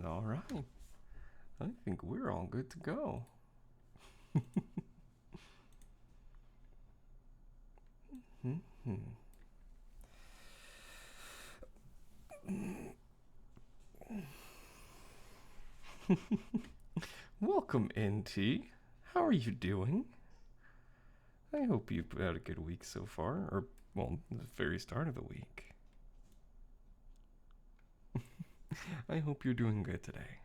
All right. I think we're all good to go. Welcome, NT. How are you doing? I hope you've had a good week so far, or, well, the very start of the week. I hope you're doing good today.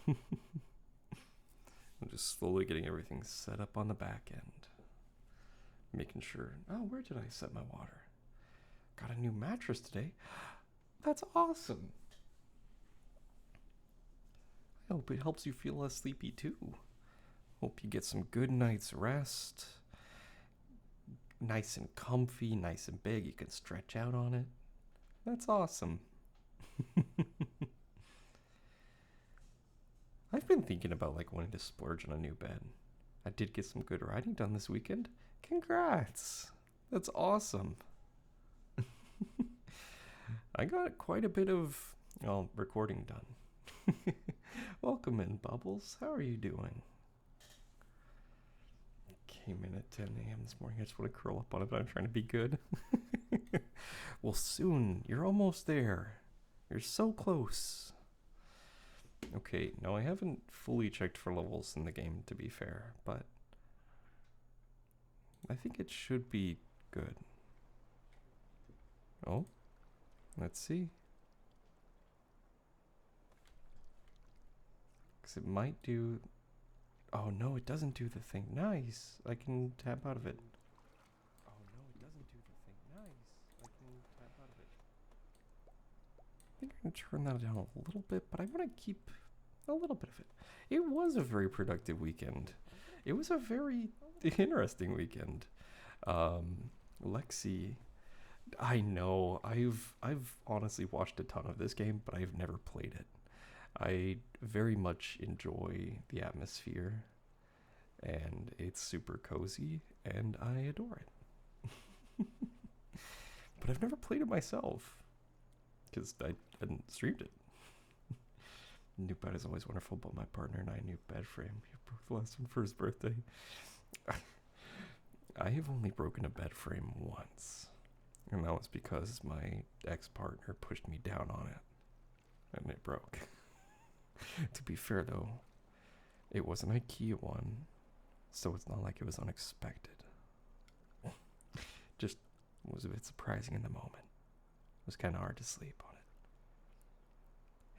I'm just slowly getting everything set up on the back end. Making sure. Oh, where did I set my water? Got a new mattress today. That's awesome. I hope it helps you feel less sleepy too. Hope you get some good night's rest. Nice and comfy, nice and big. You can stretch out on it. That's awesome. I've been thinking about wanting to splurge on a new bed. I did get some good writing done this weekend. Congrats. That's awesome. I got quite a bit of recording done. Welcome in, Bubbles. How are you doing? Came in at 10 a.m. this morning. I just want to curl up on it, but I'm trying to be good. Well, soon. You're almost there. You're so close. Okay, no, I haven't fully checked for levels in the game, to be fair, but I think it should be good. Oh, let's see. Because it might do... Oh, no, it doesn't do the thing. Nice. I can tap out of it. Oh, no, it doesn't do the thing. Nice. I can tap out of it. I think I can turn that down a little bit, but I want to keep a little bit of it. It was a very productive weekend. It was a very interesting weekend. Lexi, I know, I've honestly watched a ton of this game, but I've never played it. I very much enjoy the atmosphere, and it's super cozy, and I adore it. But I've never played it myself, because I hadn't streamed it. New bed is always wonderful, but my partner and I, new bed frame. We broke last one for his birthday. I have only broken a bed frame once, and that was because my ex-partner pushed me down on it, and it broke. To be fair, though, it was an IKEA one, so it's not like it was unexpected. Just was a bit surprising in the moment. It was kind of hard to sleep on it.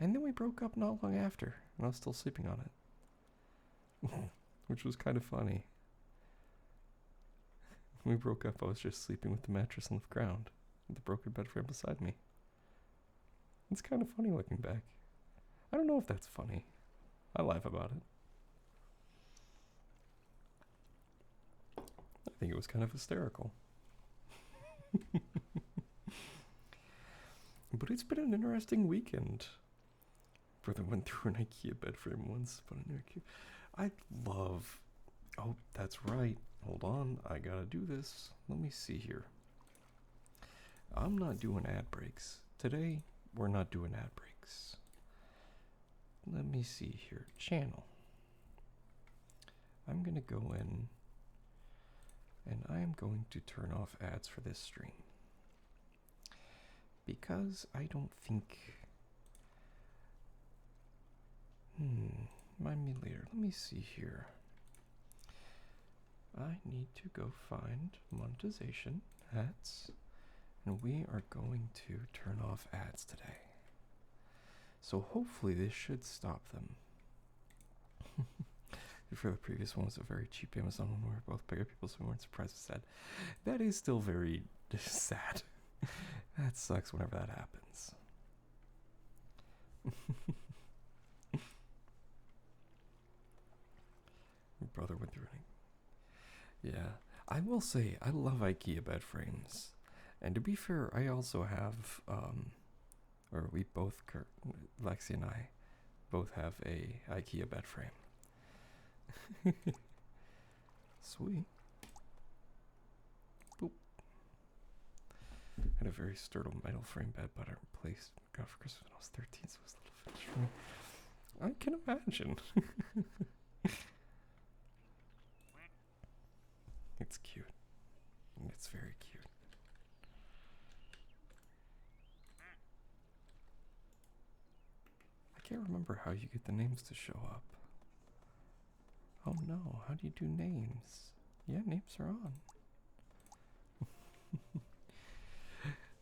And then we broke up not long after, and I was still sleeping on it. Which was kind of funny. When we broke up, I was just sleeping with the mattress on the ground, with the broken bed frame beside me. It's kind of funny looking back. I don't know if that's funny. I laugh about it. I think it was kind of hysterical. But it's been an interesting weekend. Brother went through an IKEA bed frame once, but an IKEA... I love... Oh, that's right. Hold on, I gotta do this. Let me see here. I'm not doing ad breaks. Today, we're not doing ad breaks. Let me see here. Channel. I'm gonna go in and I am going to turn off ads for this stream. Because I don't think... Mind me later. Let me see here. I need to go find monetization ads, and we are going to turn off ads today. So hopefully this should stop them. For the previous one was a very cheap Amazon one where both bigger people, so we weren't surprised it's sad. That is still very sad. That sucks whenever that happens. My brother went through it. Yeah, I will say I love IKEA bed frames, and to be fair, I also have or we both, Lexi and I, both have a IKEA bed frame. Sweet. Boop. had a very sturdy metal frame bed, but I replaced got for Christmas when I was 13, so it was a little finished for me. I can imagine. It's cute. It's very cute. I can't remember how you get the names to show up. Oh no, how do you do names? Yeah, names are on.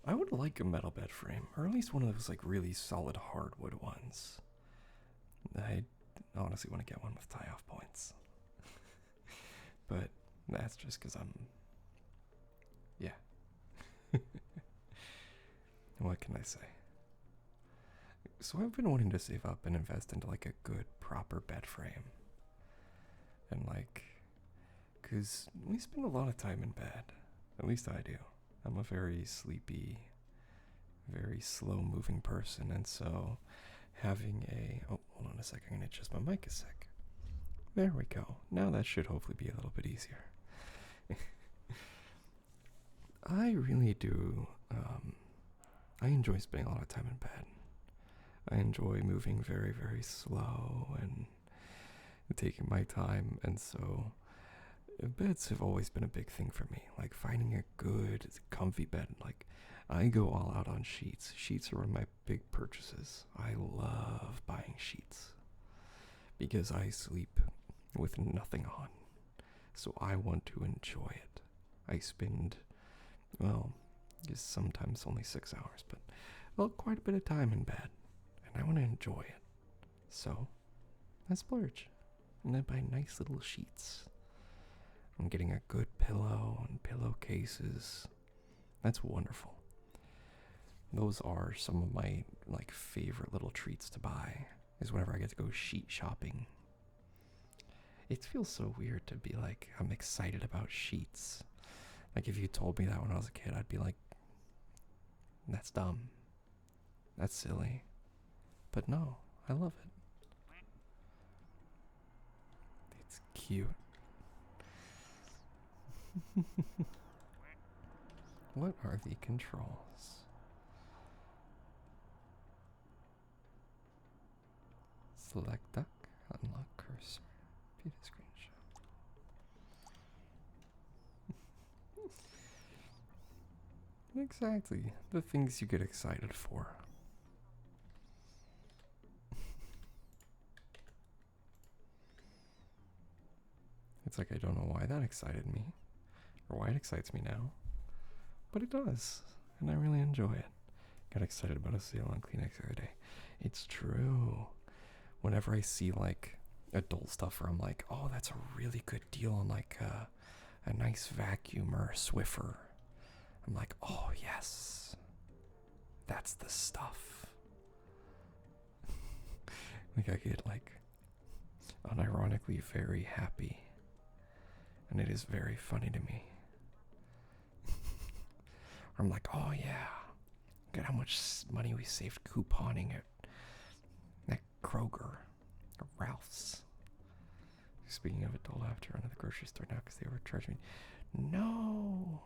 I would like a metal bed frame, or at least one of those like really solid hardwood ones. I honestly want to get one with tie-off points. But that's just because I'm... Yeah. What can I say? So I've been wanting to save up and invest into like a good, proper bed frame. And like... Because we spend a lot of time in bed. At least I do. I'm a very sleepy, very slow-moving person, and so having a... Oh, hold on a second, I'm going to adjust my mic a sec. There we go. Now that should hopefully be a little bit easier. I really do. I enjoy spending a lot of time in bed. I enjoy moving very, very slow and taking my time, and so beds have always been a big thing for me. Like finding a good, comfy bed. Like I go all out on sheets. Sheets are one of my big purchases. I love buying sheets because I sleep with nothing on. So I want to enjoy it. I spend, well, just sometimes only 6 hours, but well, quite a bit of time in bed, and I want to enjoy it. So I splurge, and I buy nice little sheets. I'm getting a good pillow and pillowcases. That's wonderful. Those are some of my like favorite little treats to buy, is whenever I get to go sheet shopping. It feels so weird to be like, I'm excited about sheets. Like if you told me that when I was a kid, I'd be like, that's dumb. That's silly. But no, I love it. It's cute. What are the controls? Select duck, unlock cursor, view the screenshot. Exactly, the things you get excited for. It's like I don't know why that excited me, or why it excites me now, but it does, and I really enjoy it. Got excited about a sale on Kleenex the other day. It's true. Whenever I see like adult stuff where I'm like, oh, that's a really good deal on like a nice vacuum or a Swiffer, I'm like, oh yes, that's the stuff. Like I get like unironically very happy, and it is very funny to me. I'm like, oh yeah, look at how much money we saved couponing at Kroger or Ralph's. Speaking of adult, I have to run to the grocery store now because they overcharged me. No!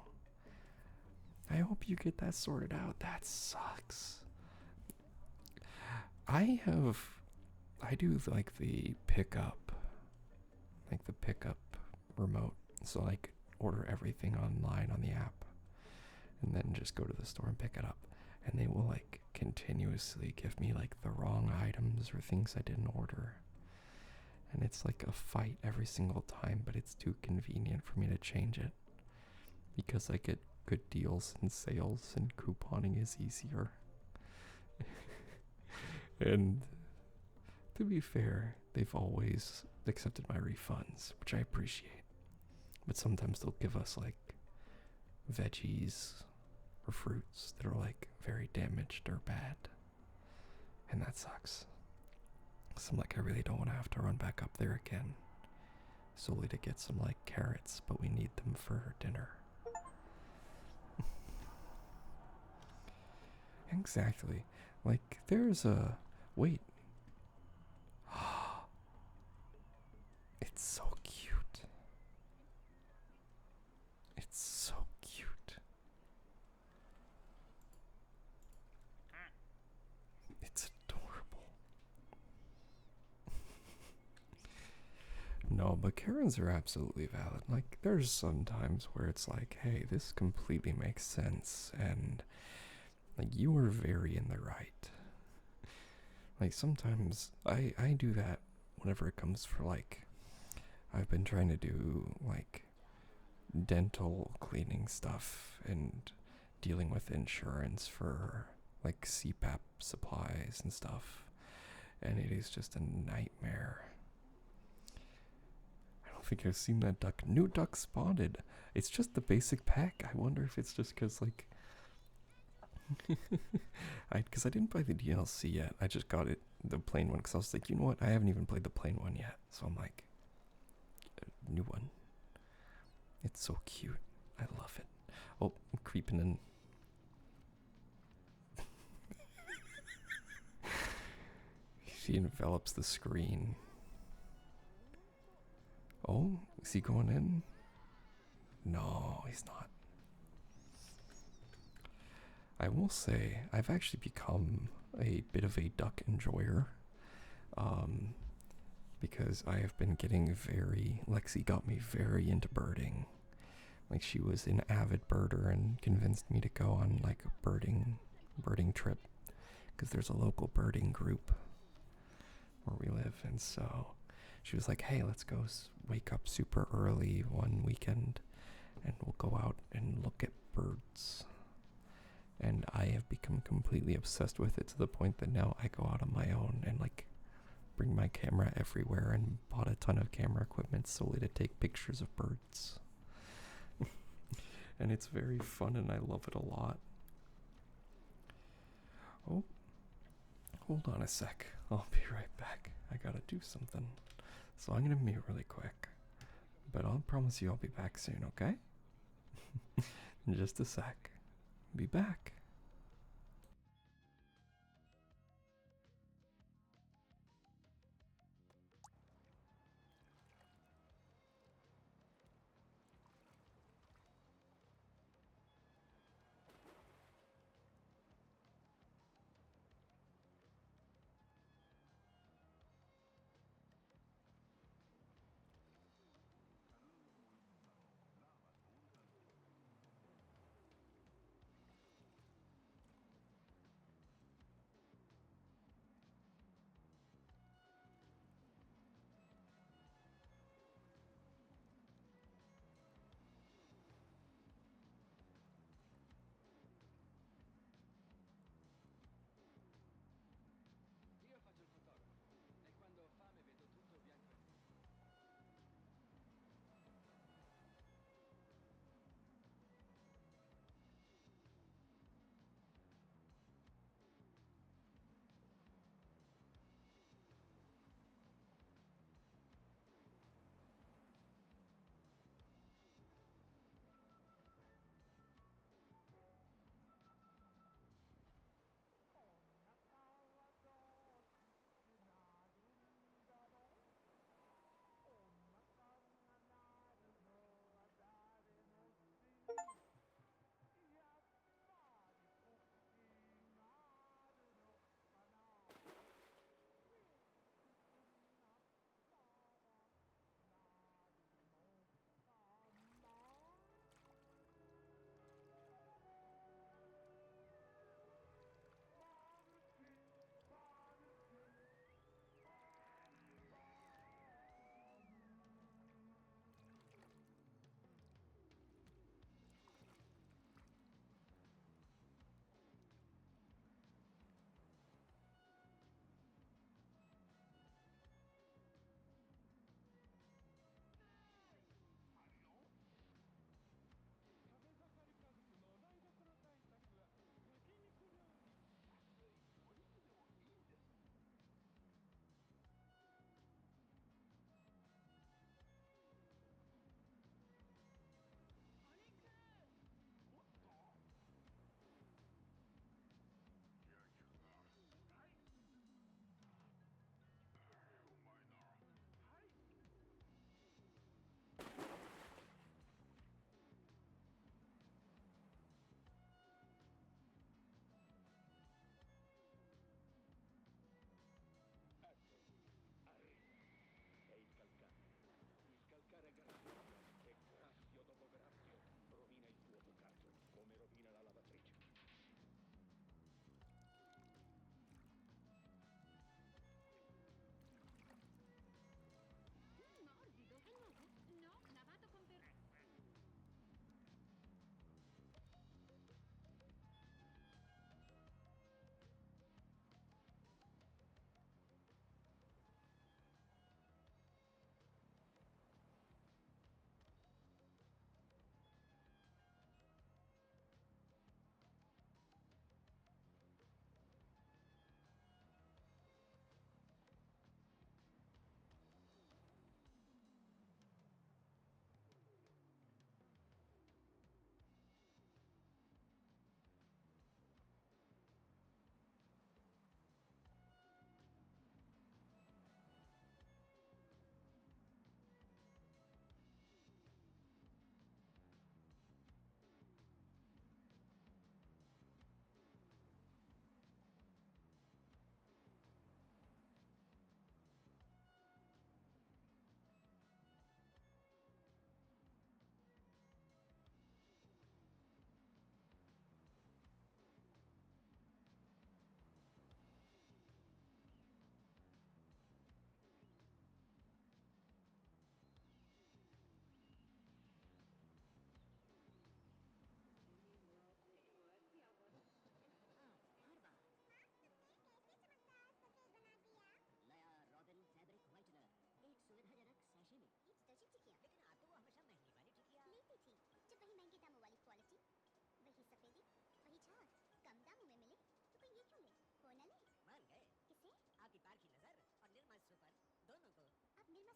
I hope you get that sorted out. That sucks. I do like the pickup remote. So like order everything online on the app and then just go to the store and pick it up. And they will like continuously give me like the wrong items or things I didn't order. And it's like a fight every single time, but it's too convenient for me to change it because I get good deals and sales and couponing is easier. And to be fair, they've always accepted my refunds, which I appreciate. But sometimes they'll give us like veggies or fruits that are like very damaged or bad. And that sucks. So I'm like, I really don't want to have to run back up there again solely to get some like carrots, but we need them for dinner. Exactly. Like there's a... Wait. It's so cute. It's so cute. but Karens are absolutely valid. Like, there's some times where it's like, hey, this completely makes sense, and like you were very in the right. Like sometimes I do that whenever it comes for like I've been trying to do like dental cleaning stuff and dealing with insurance for like CPAP supplies and stuff, and it is just a nightmare. I don't think I've seen that duck. New duck spotted. It's just the basic pack. I wonder if it's just because like because I didn't buy the DLC yet. I just got it, the plain one, because I was like, you know what? I haven't even played the plain one yet. So I'm like, new one. It's so cute. I love it. Oh, I'm creeping in. She envelops the screen. Oh, is he going in? No, he's not. I will say, I've actually become a bit of a duck enjoyer. Because I have been getting Lexi got me very into birding. Like, she was an avid birder and convinced me to go on like a birding trip. Because there's a local birding group where we live. And so she was like, hey, let's go wake up super early one weekend and we'll go out and look at birds. And I have become completely obsessed with it to the point that now I go out on my own and like bring my camera everywhere and bought a ton of camera equipment solely to take pictures of birds. And it's very fun and I love it a lot. Oh, hold on a sec. I'll be right back. I gotta do something. So I'm gonna mute really quick. But I'll promise you I'll be back soon, okay? In just a sec. Be back.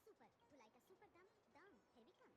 Super. To like a super dumb? Dumb. Here we come.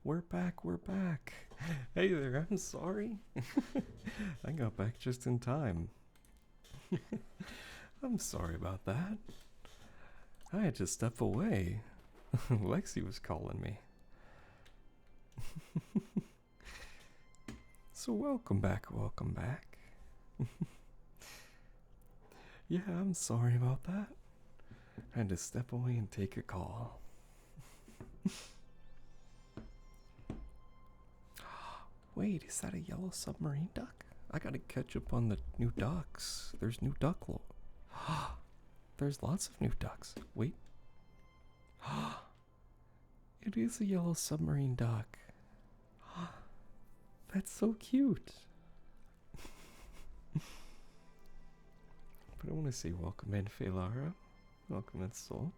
We're back, we're back. Hey there, I'm sorry. I got back just in time. I'm sorry about that. I had to step away. Lexi was calling me. So welcome back, welcome back. Yeah, I'm sorry about that. I had to step away and take a call. Wait, is that a yellow submarine duck? I gotta catch up on the new ducks. There's new duck There's lots of new ducks. Wait. It is a yellow submarine duck. That's so cute. But I want to say welcome in, Felara. Welcome in, Salt.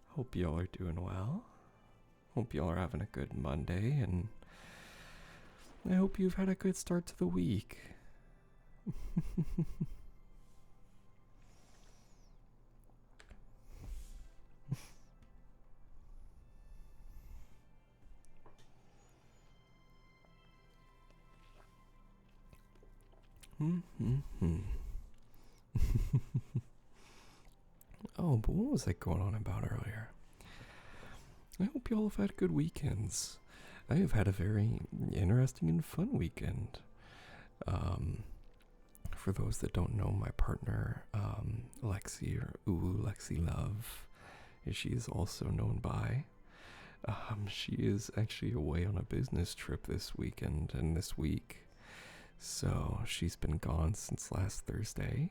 Hope y'all are doing well. Hope y'all are having a good Monday, and I hope you've had a good start to the week. Oh, but what was I going on about earlier? I hope y'all have had good weekends. I have had a very interesting and fun weekend. For those that don't know, my partner, Lexi, or Lexi Love, as she is also known by, she is actually away on a business trip this weekend and this week. So she's been gone since last Thursday.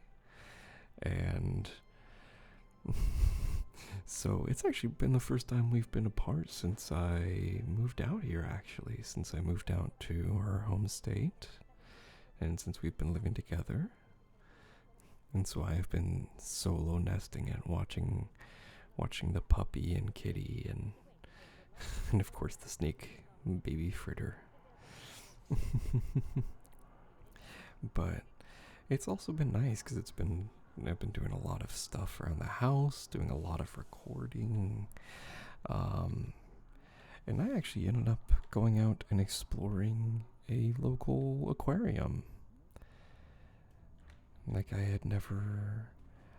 And so it's actually been the first time we've been apart since I moved out here, actually. Since I moved out to our home state. And since we've been living together. And so I've been solo nesting and watching the puppy and kitty and of course the snake baby fritter. But it's also been nice because I've been doing a lot of stuff around the house, doing a lot of recording, and I actually ended up going out and exploring a local aquarium. Like I'd never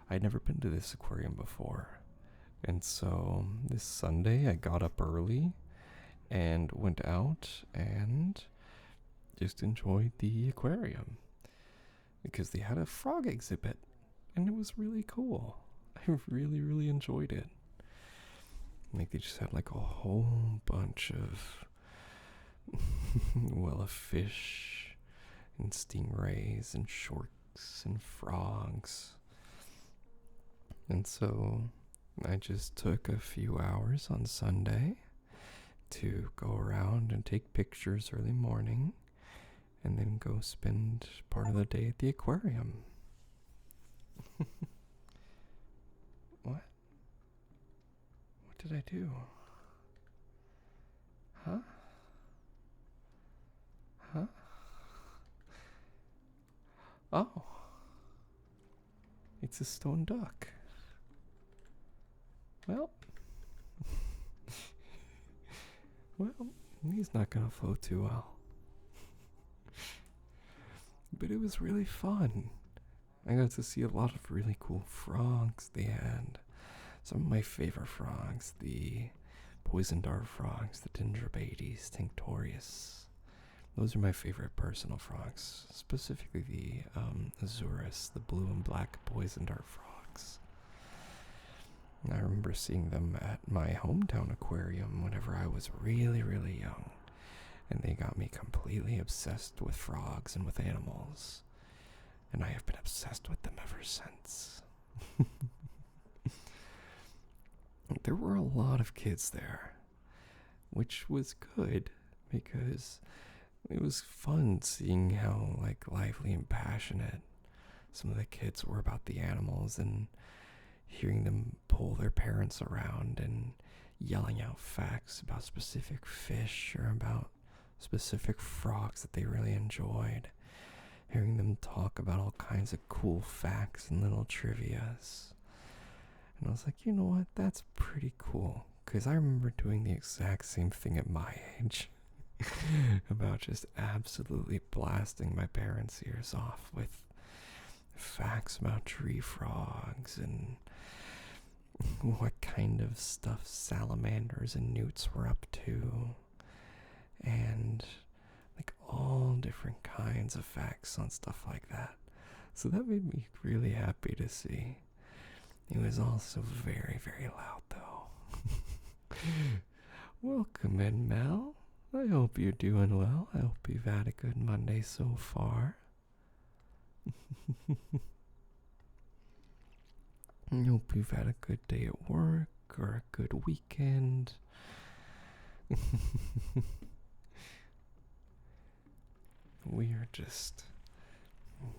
been to this aquarium before. And so this Sunday I got up early and went out and just enjoyed the aquarium because they had a frog exhibit and it was really cool. I really, really enjoyed it. Like they just had like a whole bunch of of fish and stingrays and sharks and frogs. And so I just took a few hours on Sunday to go around and take pictures early morning and then go spend part of the day at the aquarium. What? What did I do? Huh? Huh? Oh. It's a stone duck. Well. Well, he's not gonna float too well. But it was really fun. I got to see a lot of really cool frogs. They had some of my favorite frogs, the poison dart frogs, the Dendrobates, tinctorius. Those are my favorite personal frogs, specifically the Azurus, the blue and black poison dart frogs. I remember seeing them at my hometown aquarium whenever I was really, really young, and they got me completely obsessed with frogs and with animals, and I have been obsessed with them ever since. There were a lot of kids there, which was good because it was fun seeing how lively and passionate some of the kids were about the animals and hearing them pull their parents around and yelling out facts about specific fish or about specific frogs that they really enjoyed. Hearing them talk about all kinds of cool facts and little trivias. And I was like, you know what? That's pretty cool. Because I remember doing the exact same thing at my age. About just absolutely blasting my parents' ears off with facts about tree frogs and what kind of stuff salamanders and newts were up to, and all different kinds of facts on stuff like that. So that made me really happy to see. It was also very, very loud though. Welcome in, Mel. I hope you're doing well. I hope you've had a good Monday so far. I hope you've had a good day at work or a good weekend. We are just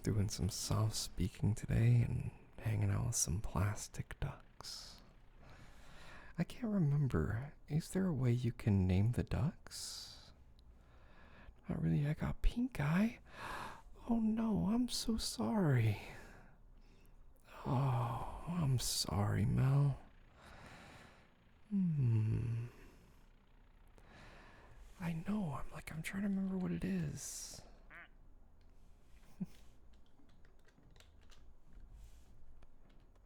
doing some soft speaking today and hanging out with some plastic ducks. I can't remember. Is there a way you can name the ducks? Not really. I got pink eye. Oh no, I'm so sorry. Oh, I'm sorry, Mel. I know. I'm trying to remember what it is.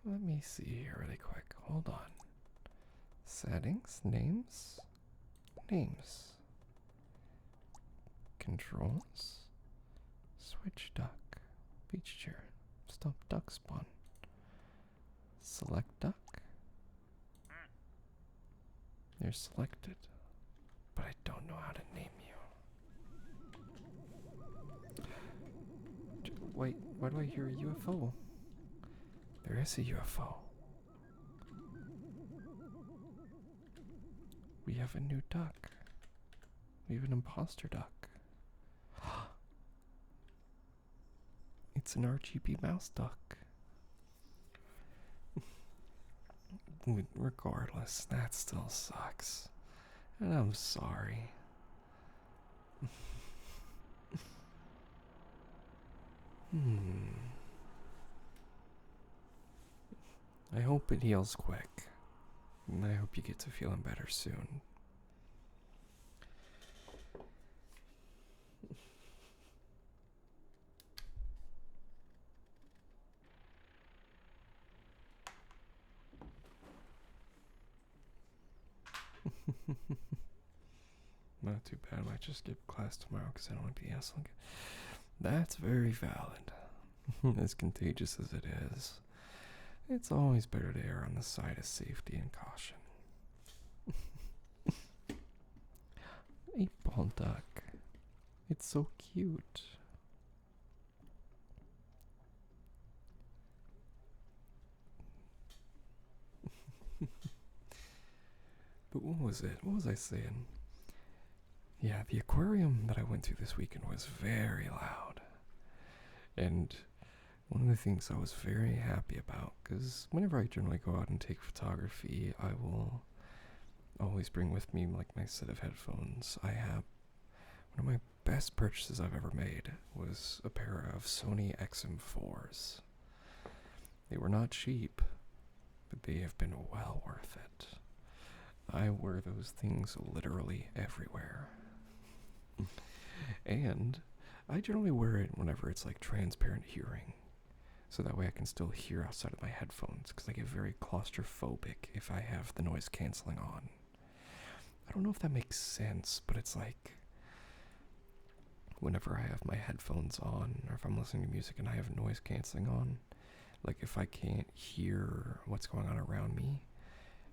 Let me see here really quick. Hold on. Settings, names, controls, switch duck, beach chair, stop duck spawn, select duck. You're selected, but I don't know how to name you. Wait, why do I hear a UFO? There is a UFO. We have a new duck. We have an imposter duck. It's an RGB mouse duck. Regardless, that still sucks. And I'm sorry. I hope it heals quick. And I hope you get to feeling better soon. Not too bad. I might just skip class tomorrow because I don't want to be asking. That's very valid. As contagious as it is, it's always better to err on the side of safety and caution. 8-ball duck. It's so cute. But what was it? What was I saying? Yeah, the aquarium that I went to this weekend was very loud. And one of the things I was very happy about, because whenever I generally go out and take photography, I will always bring with me like my set of headphones. I have one of my best purchases I've ever made was a pair of Sony XM4s. They were not cheap, but they have been well worth it. I wear those things literally everywhere. And I generally wear it whenever it's like transparent hearing. So that way I can still hear outside of my headphones, because I get very claustrophobic if I have the noise canceling on. I don't know if that makes sense, but it's like whenever I have my headphones on, or if I'm listening to music and I have noise canceling on, like if I can't hear what's going on around me,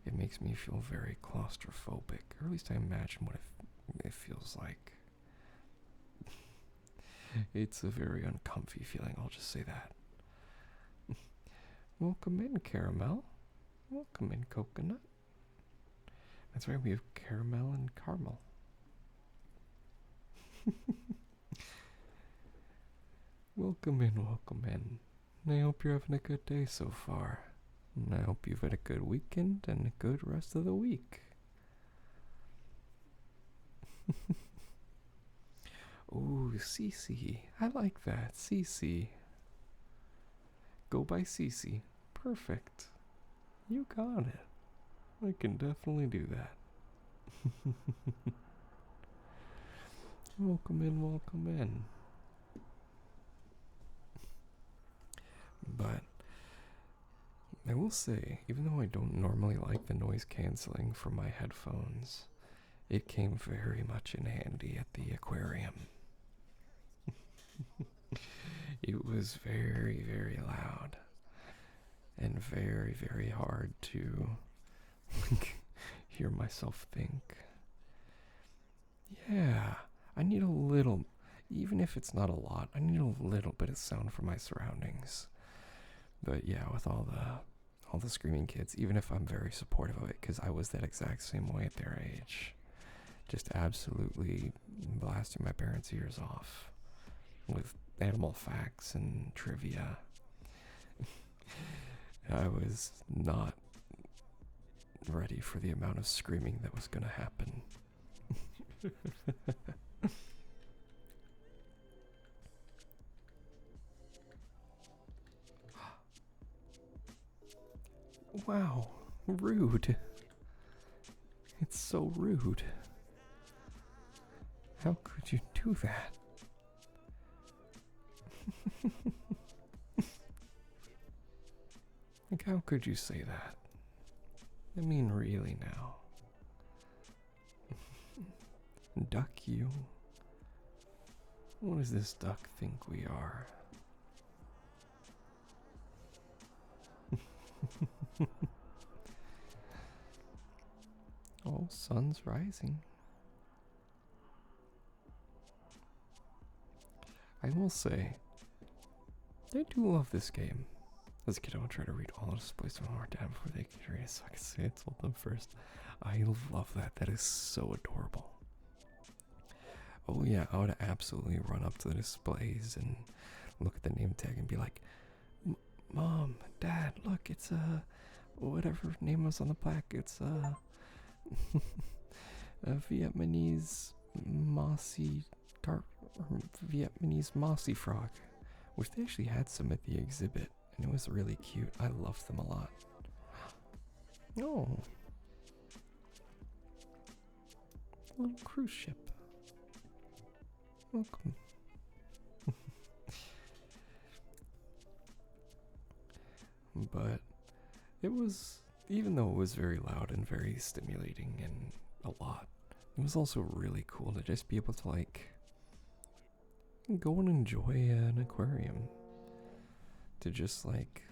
it makes me feel very claustrophobic, or at least I imagine what it feels like. It's a very uncomfy feeling, I'll just say that. Welcome in, Caramel. Welcome in, Coconut. That's right, we have caramel and caramel. Welcome in, welcome in. I hope you're having a good day so far. And I hope you've had a good weekend and a good rest of the week. Ooh, Cece. I like that. Cece. Go by Cece. Perfect. You got it. I can definitely do that. Welcome in, welcome in. But I will say, even though I don't normally like the noise canceling for my headphones, it came very much in handy at the aquarium. It was very, very loud and very, very hard to hear myself think. Yeah, I need a little, even if it's not a lot, I need a little bit of sound from my surroundings. But yeah, with all the screaming kids, even if I'm very supportive of it, because I was that exact same way at their age, just absolutely blasting my parents' ears off with animal facts and trivia. I was not ready for the amount of screaming that was going to happen. Wow, rude. It's so rude. How could you do that? Like, how could you say that? I mean, really now. Duck you? What does this duck think we are? Oh, sun's rising. I will say, I do love this game. As a kid, I would try to read all the displays one more time before they could read it, so I could say I told them first. I love that. That is so adorable. Oh yeah, I would absolutely run up to the displays and look at the name tag and be like, Mom, Dad, look, it's whatever name was on the plaque. It's a Vietnamese mossy Vietnamese mossy frog, which they actually had some at the exhibit, and it was really cute. I loved them a lot. Oh, little cruise ship. Welcome. But it was, even though it was very loud and very stimulating and a lot, it was also really cool to just be able to like go and enjoy an aquarium. To just like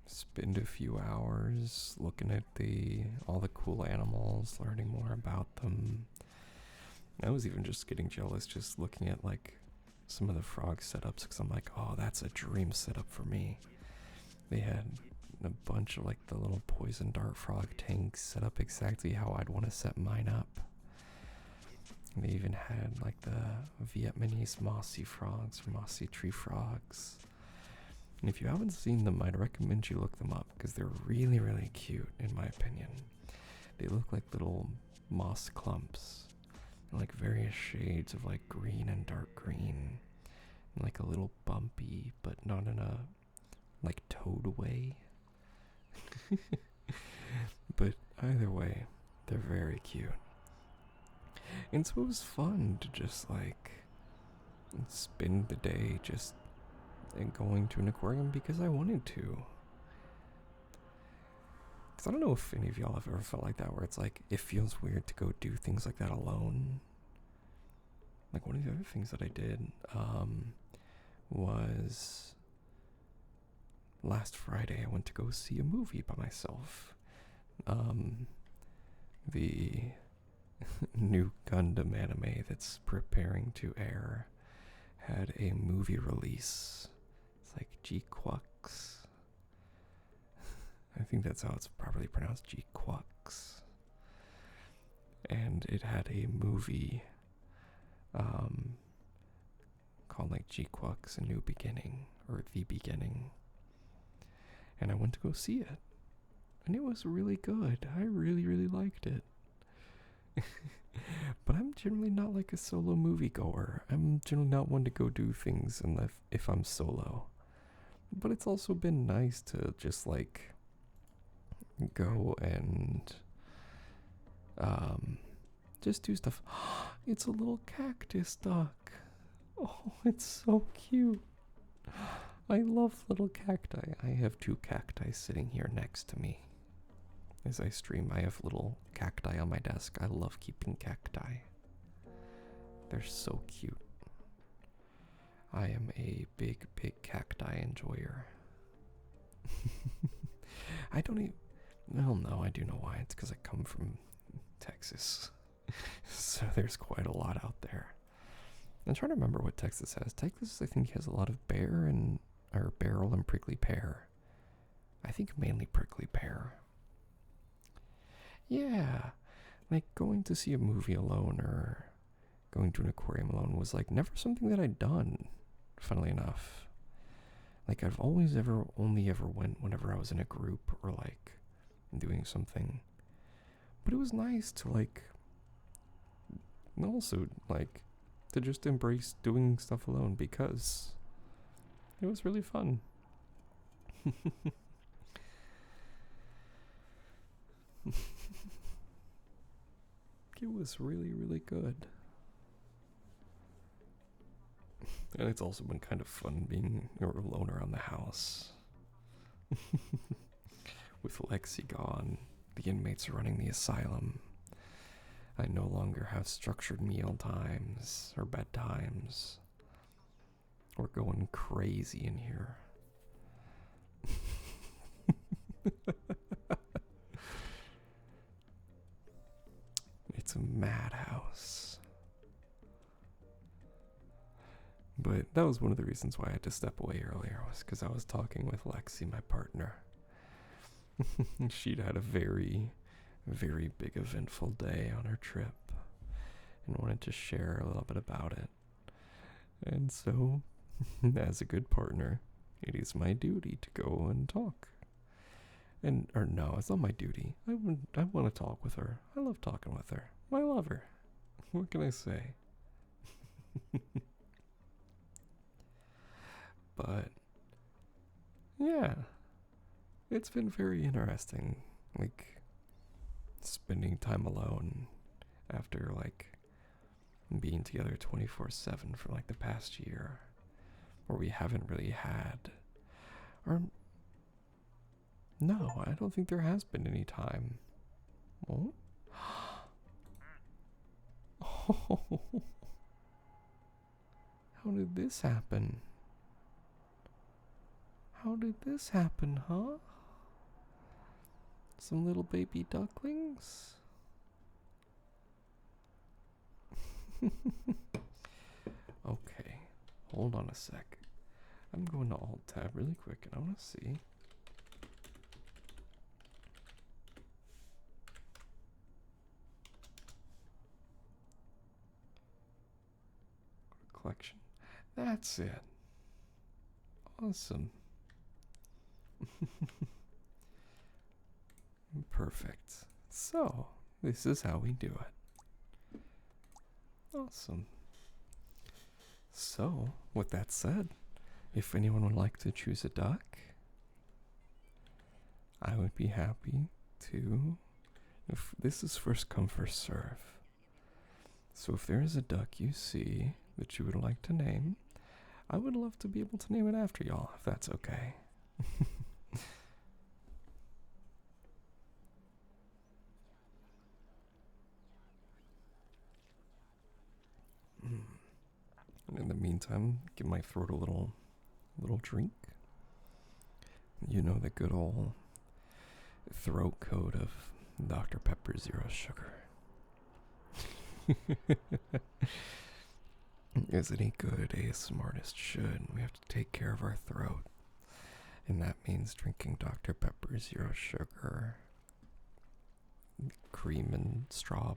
spend a few hours looking at all the cool animals, learning more about them. I was even just getting jealous just looking at like some of the frog setups, because I'm like, oh, that's a dream setup for me. They had a bunch of like the little poison dart frog tanks set up exactly how I'd want to set mine up. They even had like the Vietnamese mossy frogs, or mossy tree frogs. And if you haven't seen them, I'd recommend you look them up because they're really, really cute, in my opinion. They look like little moss clumps, like various shades of like green and dark green, and like a little bumpy, but not in a like toad way. But either way, they're very cute. And so it was fun to just like spend the day just going to an aquarium because I wanted to. Because I don't know if any of y'all have ever felt like that, where it's like it feels weird to go do things like that alone. Like one of the other things that I did was last Friday I went to go see a movie by myself. The new Gundam anime that's preparing to air had a movie release. It's like G-Quux. I think that's how it's properly pronounced, G-Quux. And it had a movie called like G-Quux, A New Beginning, or The Beginning. And I went to go see it. And it was really good. I really, really liked it. But I'm generally not like a solo moviegoer. I'm generally not one to go do things if I'm solo. But it's also been nice to just like go and just do stuff. It's a little cactus duck. Oh, it's so cute. I love little cacti. I have 2 cacti sitting here next to me. As I stream, I have little cacti on my desk. I love keeping cacti. They're so cute. I am a big, big cacti enjoyer. I don't even... Well, no, I do know why. It's because I come from Texas. So there's quite a lot out there. I'm trying to remember what Texas has. Texas, I think, has a lot of barrel and prickly pear. I think mainly prickly pear. Yeah, like going to see a movie alone or going to an aquarium alone was like never something that I'd done, funnily enough. Like I've only ever went whenever I was in a group or like doing something. But it was nice to like, also like, to just embrace doing stuff alone because it was really fun. It was really, really good. And it's also been kind of fun being alone around the house. With Lexi gone, the inmates are running the asylum. I no longer have structured meal times or bedtimes. We're going crazy in here. It's a madhouse. But that was one of the reasons why I had to step away earlier, was because I was talking with Lexi, my partner. She'd had a very, very big eventful day on her trip and wanted to share a little bit about it. And so, as a good partner, it is my duty to go and talk. Or no, it's not my duty. I want to talk with her. I love talking with her. I love her. What can I say? But, yeah. It's been very interesting, like, spending time alone after, like, being together 24/7 for, like, the past year, where we haven't really had, or, no, I don't think there has been any time. Oh? Oh. How did this happen? How did this happen, huh? Some little baby ducklings? Okay, hold on a sec. I'm going to Alt Tab really quick and I want to see. collection. That's it. Awesome. Perfect. So, this is how we do it. Awesome. So, with that said, if anyone would like to choose a duck, I would be happy to. If this is first come, first serve. So if there is a duck you see that you would like to name, I would love to be able to name it after y'all, if that's okay. And in the meantime, give my throat a little drink. You know, the good old throat coat of Dr. Pepper Zero Sugar. As any good ASMR artist should, we have to take care of our throat. And that means drinking Dr. Pepper Zero Sugar, cream and straw.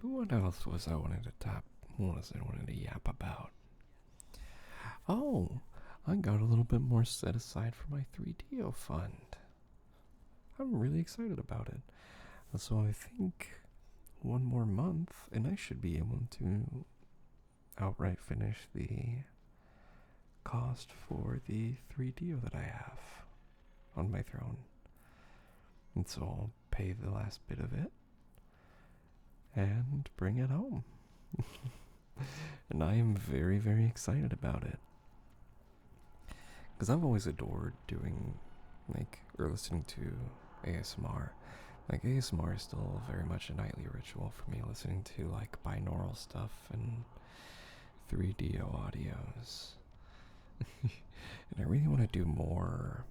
But what else was I wanted to yap about? Oh, I got a little bit more set aside for my 3DO fund. I'm really excited about it. So I think one more month and I should be able to outright finish the cost for the 3DO that I have on my throne. And so I'll pay the last bit of it and bring it home. And I am very, very excited about it. Because I've always adored doing, or listening to ASMR. ASMR is still very much a nightly ritual for me, listening to, binaural stuff and 3DO audios. And I really want to do more,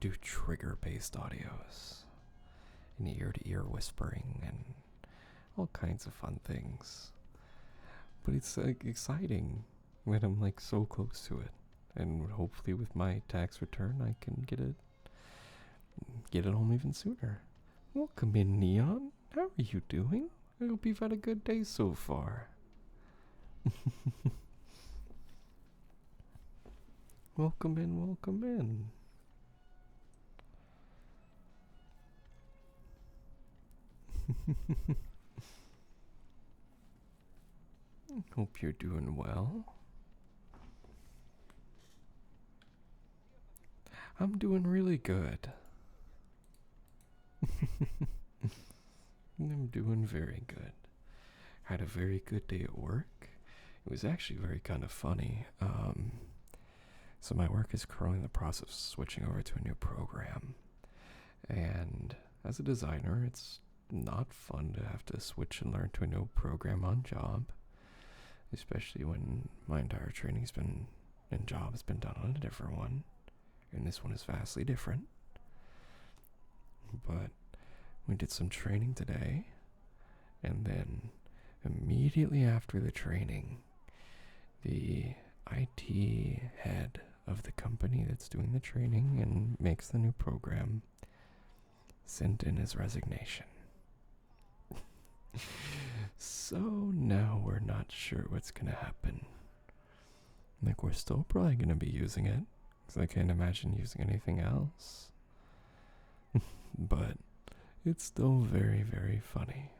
do trigger-based audios. And ear-to-ear whispering and all kinds of fun things. But it's, exciting that I'm, so close to it. And hopefully with my tax return, I can get it home even sooner. Welcome in, Neon. How are you doing? I hope you've had a good day so far. Welcome in, welcome in. Hope you're doing well. I'm doing really good. I'm doing very good. Had a very good day at work. It was actually very kind of funny. So my work is currently in the process of switching over to a new program. And as a designer, it's not fun to have to switch and learn to a new program on job. Especially when my entire training's been and job has been done on a different one. And this one is vastly different. But we did some training today. And then immediately after the training, the IT head of the company that's doing the training and makes the new program sent in his resignation. So now we're not sure what's going to happen. We're still probably going to be using it, because I can't imagine using anything else. But it's still very, very funny.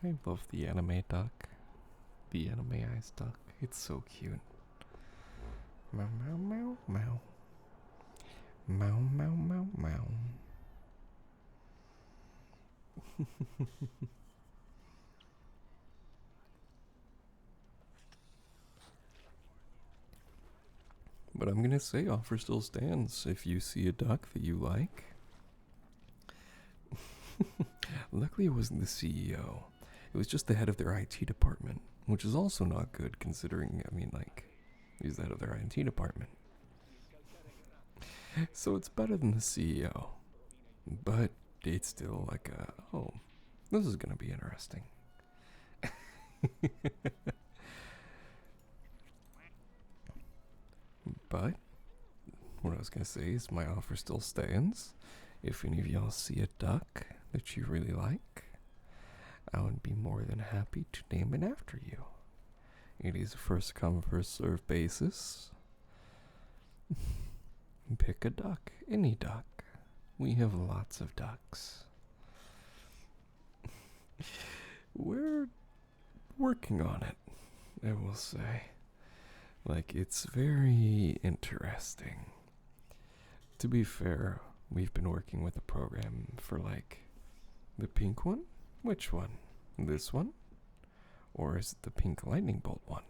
I love the anime duck. The anime eyes duck. It's so cute. Meow meow meow meow. Meow meow meow meow. But I'm gonna say offer still stands. If you see a duck that you like. Luckily it wasn't the CEO. It was just the head of their IT department, which is also not good considering, I mean, like, he's the head of their IT department. So it's better than the CEO. But it's still like oh, this is gonna be interesting. But what I was gonna say is my offer still stands. If any of y'all see a duck that you really like, I would be more than happy to name it after you. It is a first come, first served basis. Pick a duck, any duck. We have lots of ducks. We're working on it, I will say. Like, it's very interesting. To be fair, we've been working with a program for, like, the pink one? Which one? This one? Or is it the pink lightning bolt one?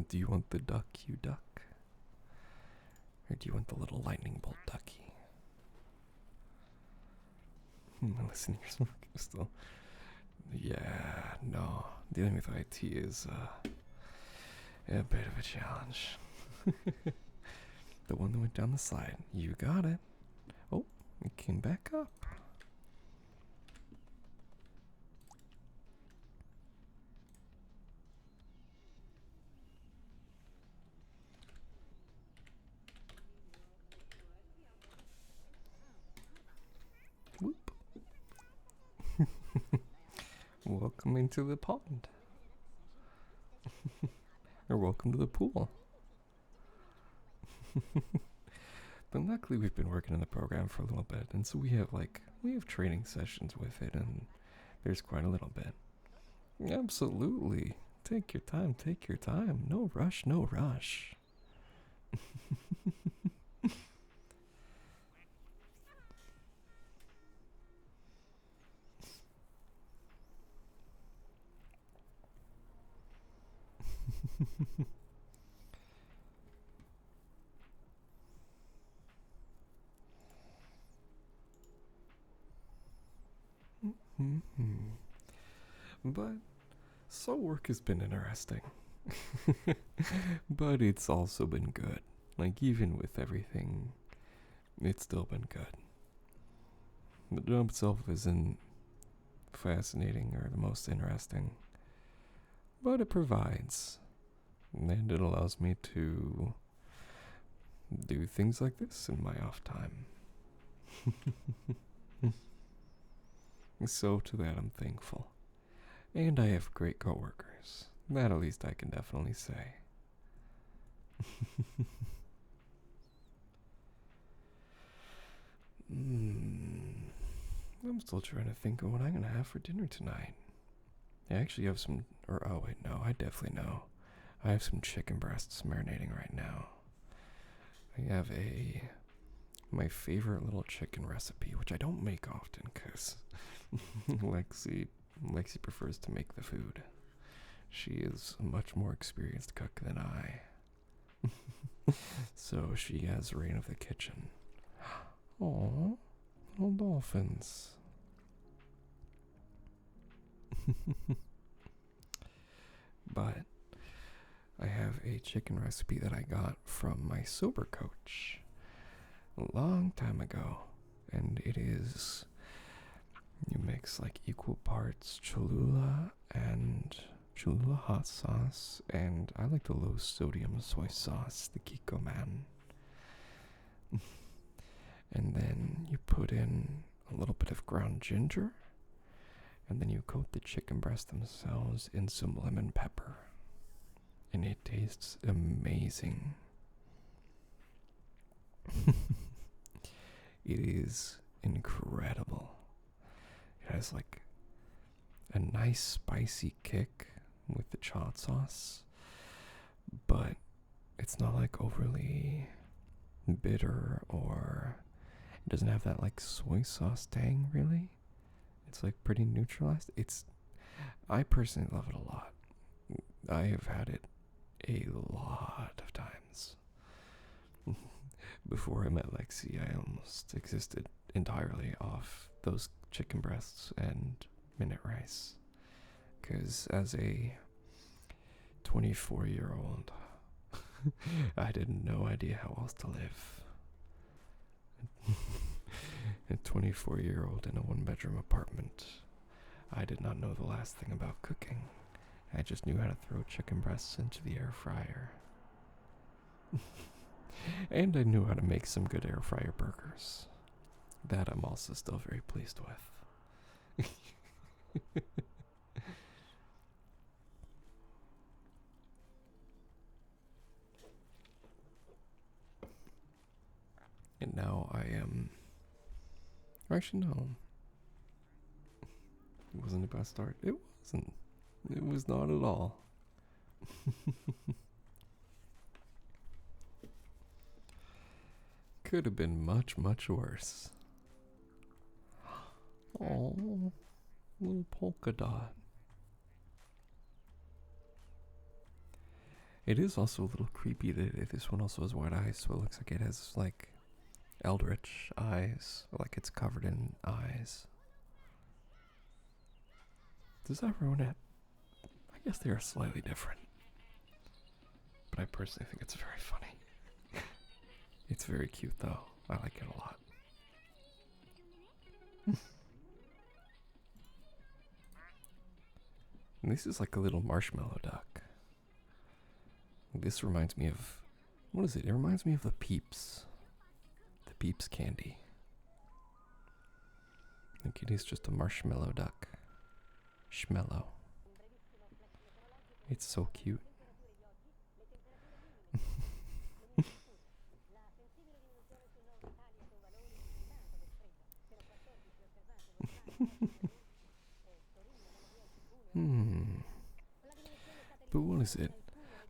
Do you want the duck, you duck? Or do you want the little lightning bolt ducky? Listen, you're smoking still. Yeah, no. Dealing with IT is a bit of a challenge. The one that went down the slide. You got it. Oh, it came back up. Whoop. Welcome into the pond. Or welcome to the pool. But luckily we've been working in the program for a little bit, and so we have training sessions with it, and there's quite a little bit. Absolutely. Take your time, take your time. No rush, no rush. But so work has been interesting. But it's also been good. Like, even with everything, it's still been good. The job itself isn't fascinating or the most interesting, but it provides, and it allows me to do things like this in my off time. So to that I'm thankful. And I have great coworkers. That at least I can definitely say. I'm still trying to think of what I'm going to have for dinner tonight. I actually have some, oh wait, no, I definitely know. I have some chicken breasts marinating right now. I have my favorite little chicken recipe, which I don't make often because Lexi prefers to make the food. She is a much more experienced cook than I. So she has reign of the kitchen. Aww, little dolphins. But I have a chicken recipe that I got from my sober coach a long time ago, and it is, you mix like equal parts Cholula and Cholula hot sauce, and I like the low sodium soy sauce, the Kiko Man. And then you put in a little bit of ground ginger, and then you coat the chicken breasts themselves in some lemon pepper. And it tastes amazing. It is incredible. It has like a nice spicy kick with the hot sauce, but it's not like overly bitter, or it doesn't have that like soy sauce tang really. It's like pretty neutralized. I personally love it a lot. I have had it a lot of times. Before I met Lexi, I almost existed entirely off those chicken breasts and minute rice. Because as a 24-year-old, I had no idea how else to live. A 24-year-old in a one-bedroom apartment. I did not know the last thing about cooking. I just knew how to throw chicken breasts into the air fryer. And I knew how to make some good air fryer burgers. That I'm also still very pleased with. And now I am... Actually, no. It wasn't a bad start. It wasn't. It was not at all. Could have been much, much worse. Oh, little polka dot. It is also a little creepy that this one also has white eyes, so it looks like it has like eldritch eyes, like it's covered in eyes. Does that ruin it? I guess they are slightly different. But I personally think it's very funny. It's very cute though. I like it a lot. And this is like a little marshmallow duck. This reminds me of... What is it? It reminds me of the Peeps. The Peeps candy. I think it is just a marshmallow duck. Schmellow. It's so cute. But what is it?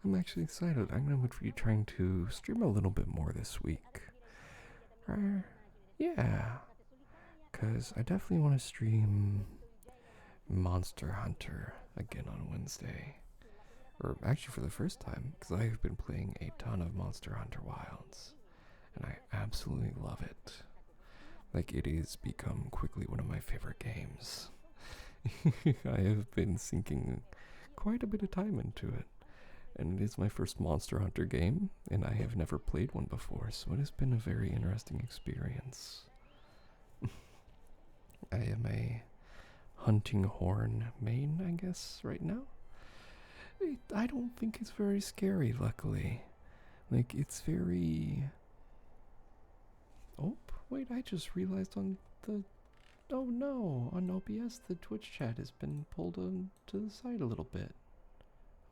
I'm actually excited. I'm going to be trying to stream a little bit more this week. Yeah. Because I definitely want to stream Monster Hunter again on Wednesday. Or actually for the first time, because I have been playing a ton of Monster Hunter Wilds. And I absolutely love it. Like, it has become quickly one of my favorite games. I have been sinking quite a bit of time into it. And it is my first Monster Hunter game, and I have never played one before, so it has been a very interesting experience. I am a hunting horn main, I guess, right now. I don't think it's very scary, luckily. Like, it's very... Oh, wait, I just realized on the... Oh no, on OBS the Twitch chat has been pulled to the side a little bit.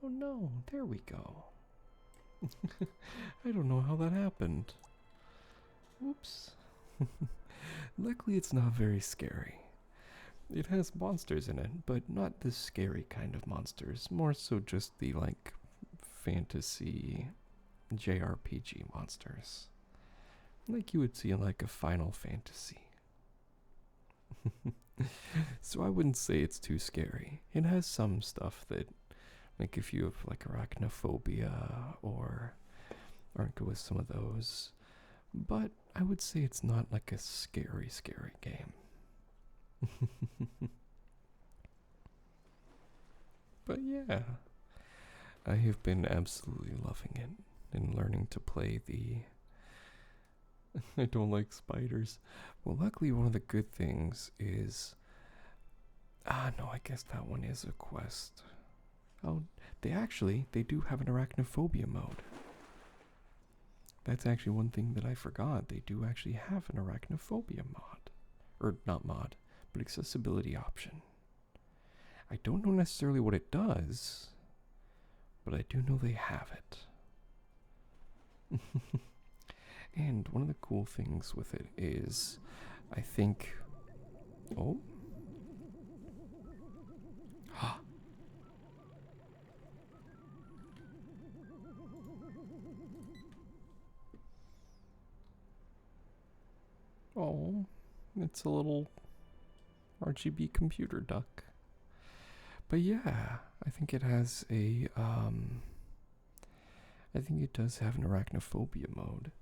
Oh no, there we go. I don't know how that happened. Oops. Luckily it's not very scary. It has monsters in it, but not the scary kind of monsters. More so just the, like, fantasy JRPG monsters. Like you would see in, like, a Final Fantasy. So I wouldn't say it's too scary. It has some stuff that, like, if you have, like, arachnophobia or aren't good with some of those. But I would say it's not, like, a scary, scary game. But yeah, I have been absolutely loving it and learning to play the... I don't like spiders. Well, luckily one of the good things is... no, I guess that one is a quest. Oh, they do have an arachnophobia mode. That's actually one thing that I forgot. They do actually have an arachnophobia mod. Or not mod, but accessibility option. I don't know necessarily what it does, but I do know they have it. And one of the cool things with it is, I think... Oh? Oh, it's a little RGB computer duck. But yeah, I think it has a, I think it does have an arachnophobia mode.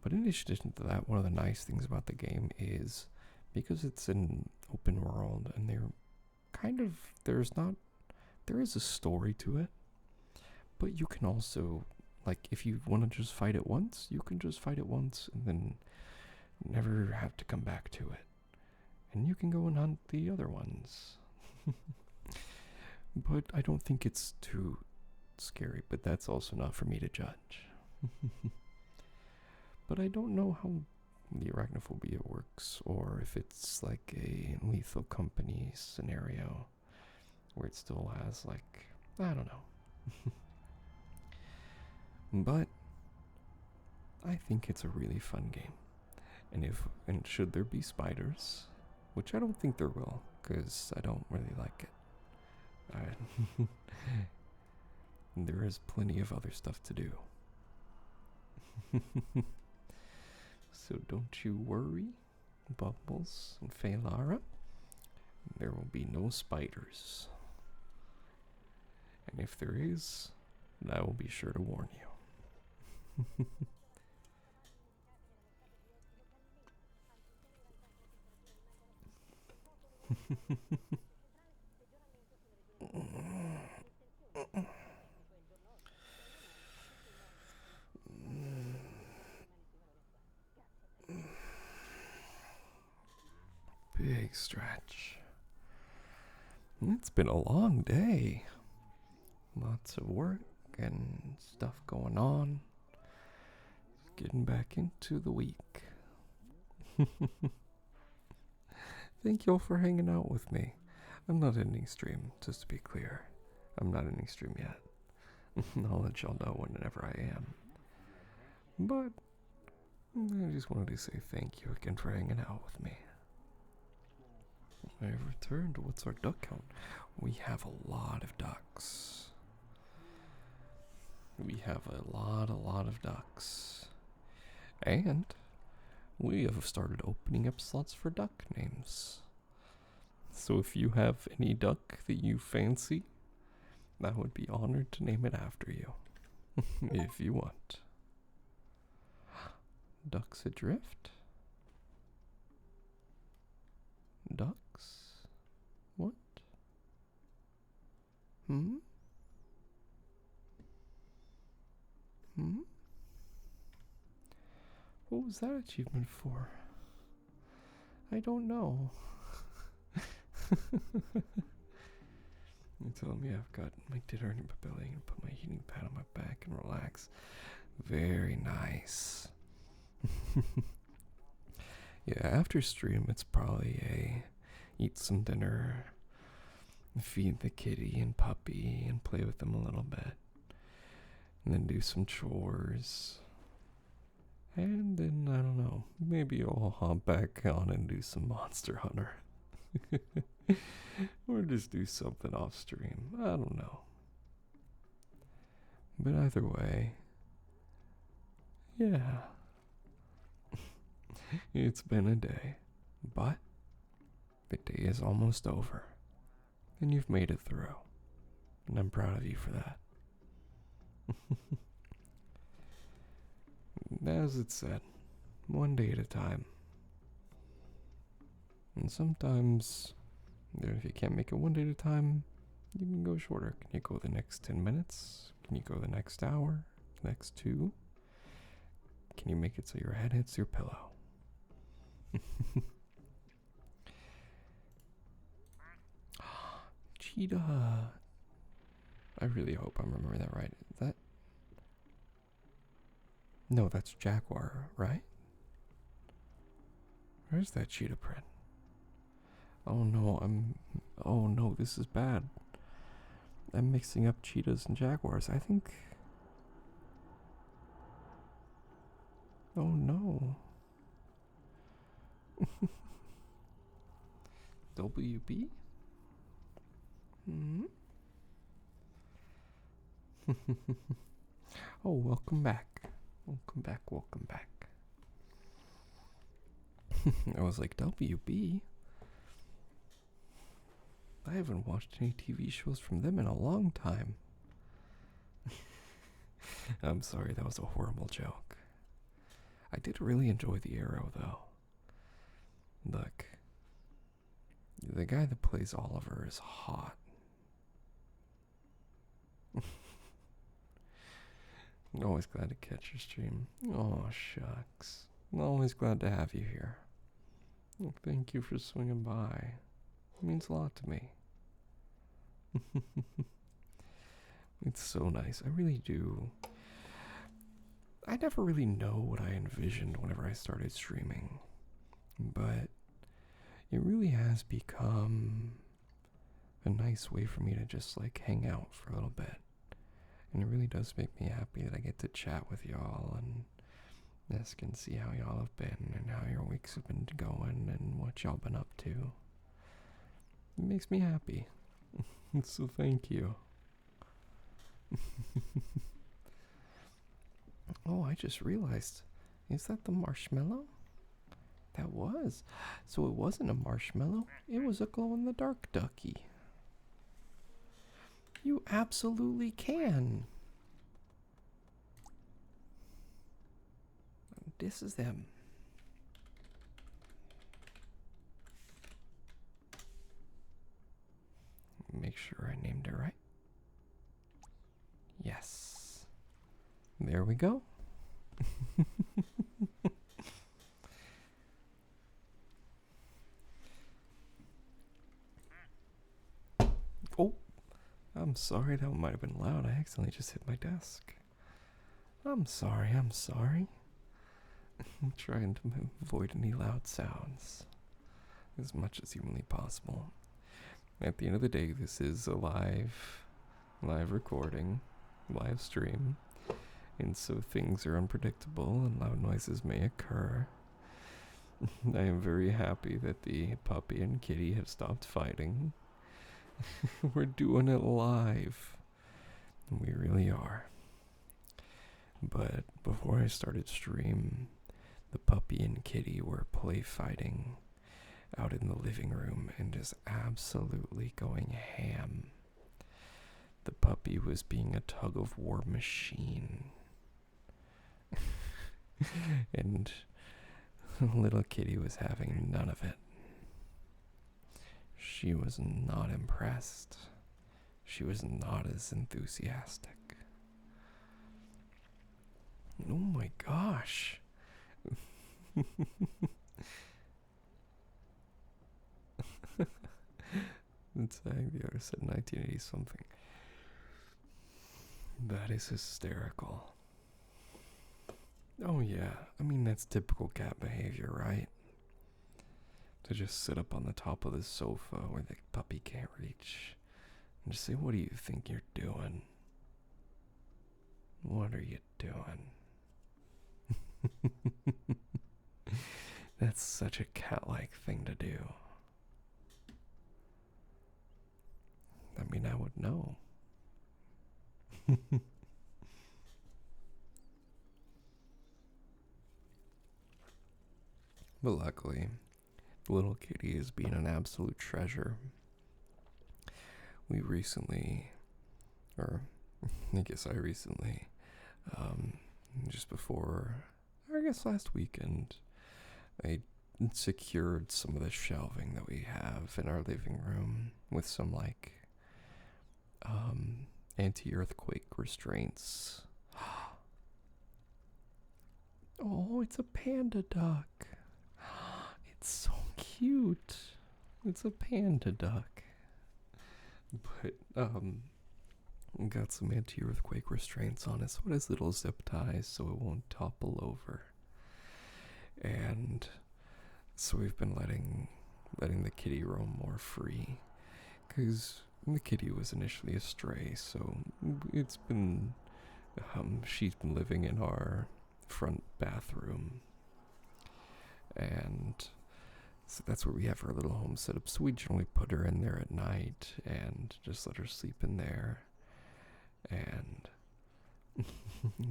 But in addition to that, one of the nice things about the game is because it's an open world and there is a story to it, but you can also, like, if you want to just fight it once, you can just fight it once and then never have to come back to it. And you can go and hunt the other ones. But I don't think it's too scary, but that's also not for me to judge. But I don't know how the arachnophobia works, or if it's like a Lethal Company scenario where it still has, like, I don't know. But I think it's a really fun game. And should there be spiders, which I don't think there will, because I don't really like it. There is plenty of other stuff to do. So don't you worry, Bubbles and Feylara. There will be no spiders. And if there is, I will be sure to warn you. Big stretch. It's been a long day. Lots of work and stuff going on. Getting back into the week. Thank you all for hanging out with me. I'm not ending stream, just to be clear. I'm not ending stream yet. I'll let y'all know whenever I am. But I just wanted to say thank you again for hanging out with me. I've returned. What's our duck count? We have a lot of ducks. We have a lot of ducks. And we have started opening up slots for duck names. So if you have any duck that you fancy, I would be honored to name it after you. If you want. Ducks adrift? Ducks? What? Hmm? What was that achievement for? I don't know. You telling me I've got my dinner in my belly and put my heating pad on my back and relax. Very nice. Yeah, after stream it's probably a eat some dinner, feed the kitty and puppy and play with them a little bit, and then do some chores. And then, I don't know, maybe I'll hop back on and do some Monster Hunter. Or just do something off stream. I don't know. But either way, yeah. It's been a day. But the day is almost over. And you've made it through. And I'm proud of you for that. As it said, one day at a time. And sometimes, if you can't make it one day at a time, you can go shorter. Can you go the next 10 minutes? Can you go the next hour? Next 2? Can you make it so your head hits your pillow? Cheetah. I really hope I'm remembering that right. Is that? No, that's jaguar, right? Where's that cheetah print? Oh no, this is bad. I'm mixing up cheetahs and jaguars. I think. Oh no. WB? Hmm? Oh, welcome back. Welcome back. I was like, WB? I haven't watched any TV shows from them in a long time. I'm sorry, that was a horrible joke. I did really enjoy the Arrow, though. Look, the guy that plays Oliver is hot. I'm always glad to catch your stream. Oh, shucks. I'm always glad to have you here. Thank you for swinging by. It means a lot to me. It's so nice. I really do. I never really know what I envisioned whenever I started streaming, but it really has become a nice way for me to just like hang out for a little bit. And it really does make me happy that I get to chat with y'all and ask and see how y'all have been and how your weeks have been going and what y'all been up to. It makes me happy. So thank you. Oh, I just realized. Is that the marshmallow? That was. So it wasn't a marshmallow. It was a glow-in-the-dark ducky. You absolutely can. This is them. Make sure I named it right. Yes. There we go. Oh, I'm sorry. That might have been loud. I accidentally just hit my desk. I'm sorry. I'm trying to avoid any loud sounds as much as humanly possible. At the end of the day, this is a live recording, live stream, and so things are unpredictable and loud noises may occur. I am very happy that the puppy and kitty have stopped fighting. We're doing it live. We really are. But before I started stream, the puppy and kitty were play fighting out in the living room and just absolutely going ham. The puppy was being a tug-of-war machine. And little kitty was having none of it. She was not impressed. She was not as enthusiastic. Oh my gosh. It's saying the other said 1980 something. That is hysterical. Oh yeah, I mean that's typical cat behavior, right? To just sit up on the top of the sofa where the puppy can't reach and just say, what do you think you're doing? What are you doing? That's such a cat-like thing to do. I mean, I would know. But luckily, the little kitty is being an absolute treasure. We recently, or I guess I recently, just before, I guess last weekend, I secured some of the shelving that we have in our living room with some like anti-earthquake restraints. Oh, it's a panda duck. It's so cute. It's a panda duck. But got some anti-earthquake restraints on it, so it has little zip ties so it won't topple over. And so we've been letting the kitty roam more free, because the kitty was initially a stray, so it's been she's been living in our front bathroom, and so that's where we have our little home set up. So we generally put her in there at night and just let her sleep in there, and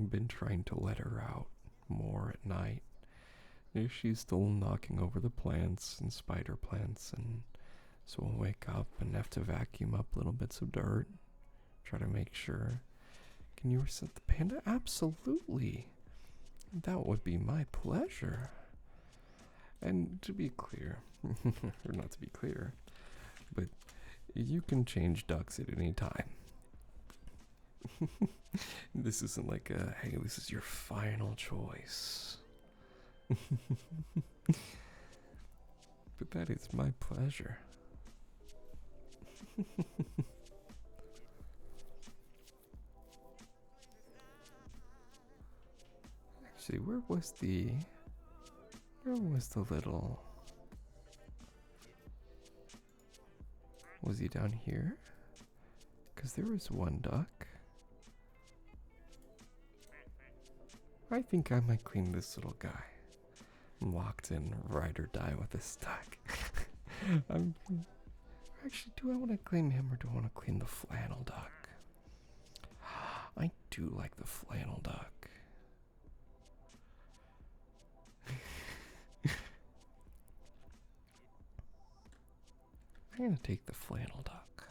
been trying to let her out more at night She's still knocking over the plants and spider plants, and so we'll wake up and have to vacuum up little bits of dirt. Try to make sure. Can you reset the panda? Absolutely. That would be my pleasure. And to be clear, or not to be clear, but you can change ducks at any time. This isn't like a, hey, this is your final choice. But that is my pleasure. Actually, where was the little... Was he down here? Because there was one duck. I think I might clean this little guy. I'm locked in, ride or die with this duck. Actually, do I want to clean him or do I want to clean the flannel duck? I do like the flannel duck. I'm gonna take the flannel duck.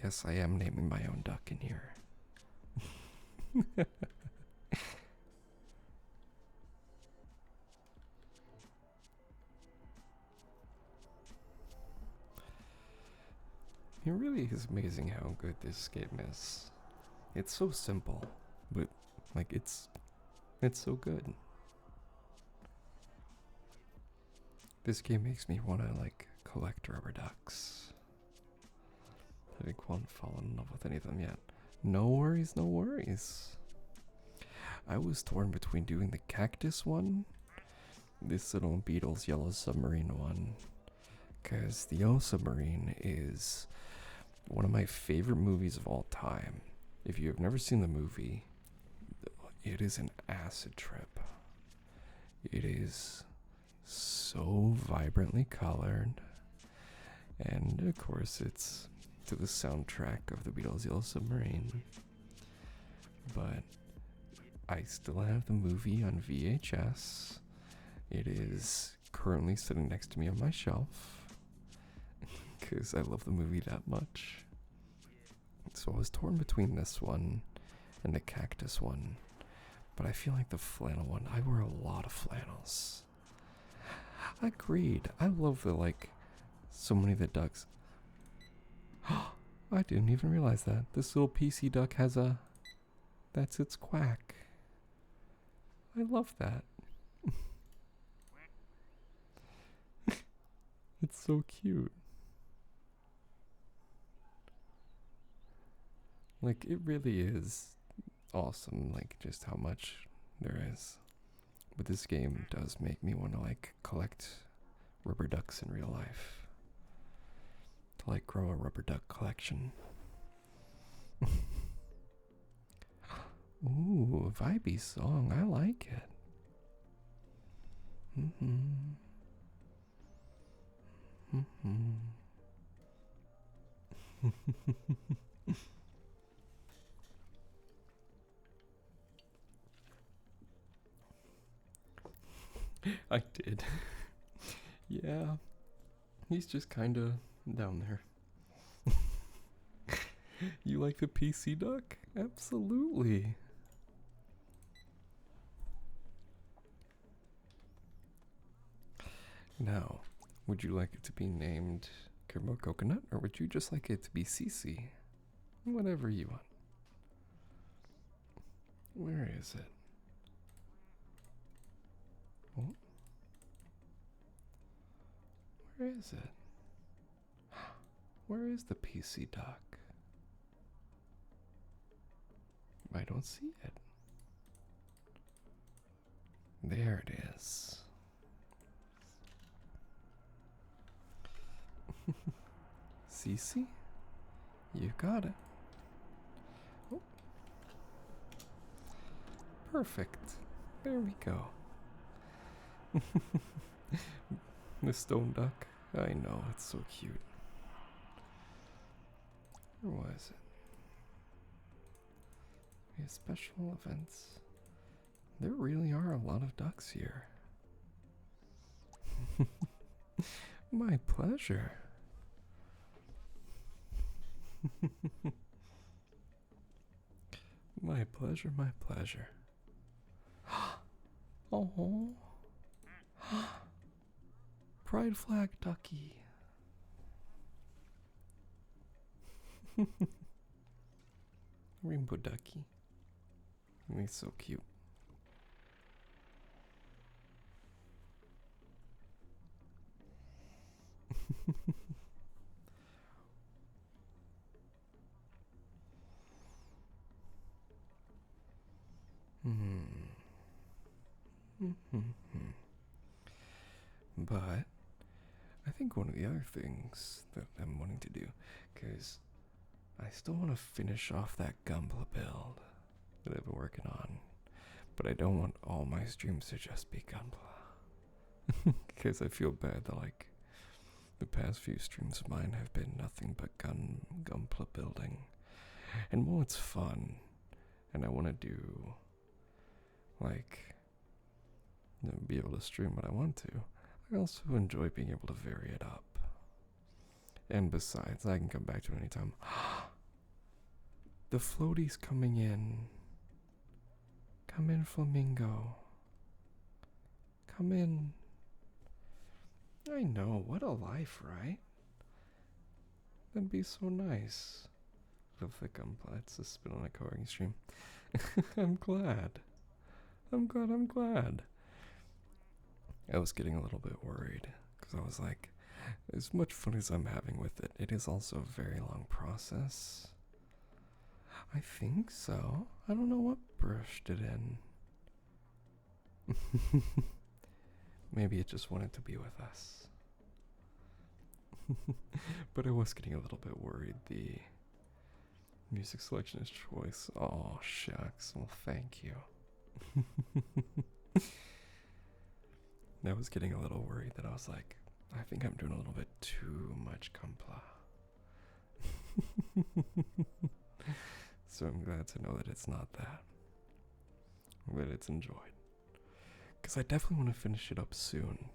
Yes, I am naming my own duck in here. It really is amazing how good this game is. It's so simple, but like it's so good. This game makes me want to like collect rubber ducks. Having one fallen in love with any of them yet. No worries, no worries. I was torn between doing the cactus one, this little Beatles Yellow Submarine one, because the Yellow Submarine is one of my favorite movies of all time. If you have never seen the movie, it is an acid trip. It is so vibrantly colored, and of course it's to the soundtrack of the Beatles' Yellow Submarine. But I still have the movie on VHS. It is currently sitting next to me on my shelf because I love the movie that much. So I was torn between this one and the cactus one, but I feel like the flannel one, I wear a lot of flannels. Agreed. I love the, like, so many of the ducks. I didn't even realize that. This little PC duck has that's its quack. I love that. It's so cute. Like, it really is awesome, like, just how much there is. But this game does make me want to, like, collect rubber ducks in real life. To, like, grow a rubber duck collection. Ooh, vibey song. I like it. I did. Yeah. He's just kinda down there. You like the PC duck? Absolutely. Now, would you like it to be named Caramel Coconut, or would you just like it to be Cece? Whatever you want. Where is it? Oh. Where is it? Where is the PC duck? I don't see it. There it is. Cece? You got it. Oh. Perfect. There we go. The stone duck. I know, it's so cute. Where was it? These special events. There really are a lot of ducks here. My pleasure. My pleasure, my pleasure. Oh. Pride flag ducky. Rainbow ducky. He's so cute. But I think one of the other things that I'm wanting to do, because I still want to finish off that Gunpla build that I've been working on, but I don't want all my streams to just be Gunpla, because I feel bad that like the past few streams of mine have been nothing but Gunpla building, and while it's fun, and I want to do like be able to stream what I want to, I also enjoy being able to vary it up. And besides, I can come back to it anytime. The floaty's coming in. Come in, flamingo. Come in. I know, what a life, right? That'd be so nice. Love the Gunpla. It's just been on a coding stream. I'm glad. I'm glad. I was getting a little bit worried because I was like, as much fun as I'm having with it, it is also a very long process. I think so. I don't know what brushed it in. Maybe it just wanted to be with us. But I was getting a little bit worried. The music selection is choice. Oh, shucks. Well, thank you. I was getting a little worried that I was like, I think I'm doing a little bit too much Gunpla. So I'm glad to know that it's not that. That it's enjoyed. Because I definitely want to finish it up soon.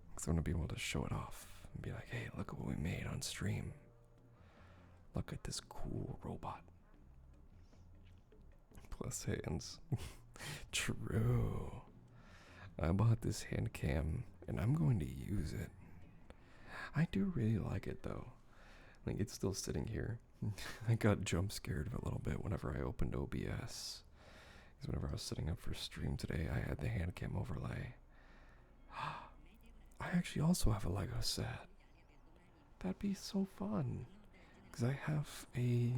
Because I want to be able to show it off and be like, hey, look at what we made on stream. Look at this cool robot. Plus hands. True. I bought this hand cam and I'm going to use it. I do really like it though. Like it's still sitting here. I got jump scared a little bit whenever I opened OBS. Because whenever I was setting up for stream today, I had the hand cam overlay. I actually also have a Lego set. That'd be so fun. Because I have a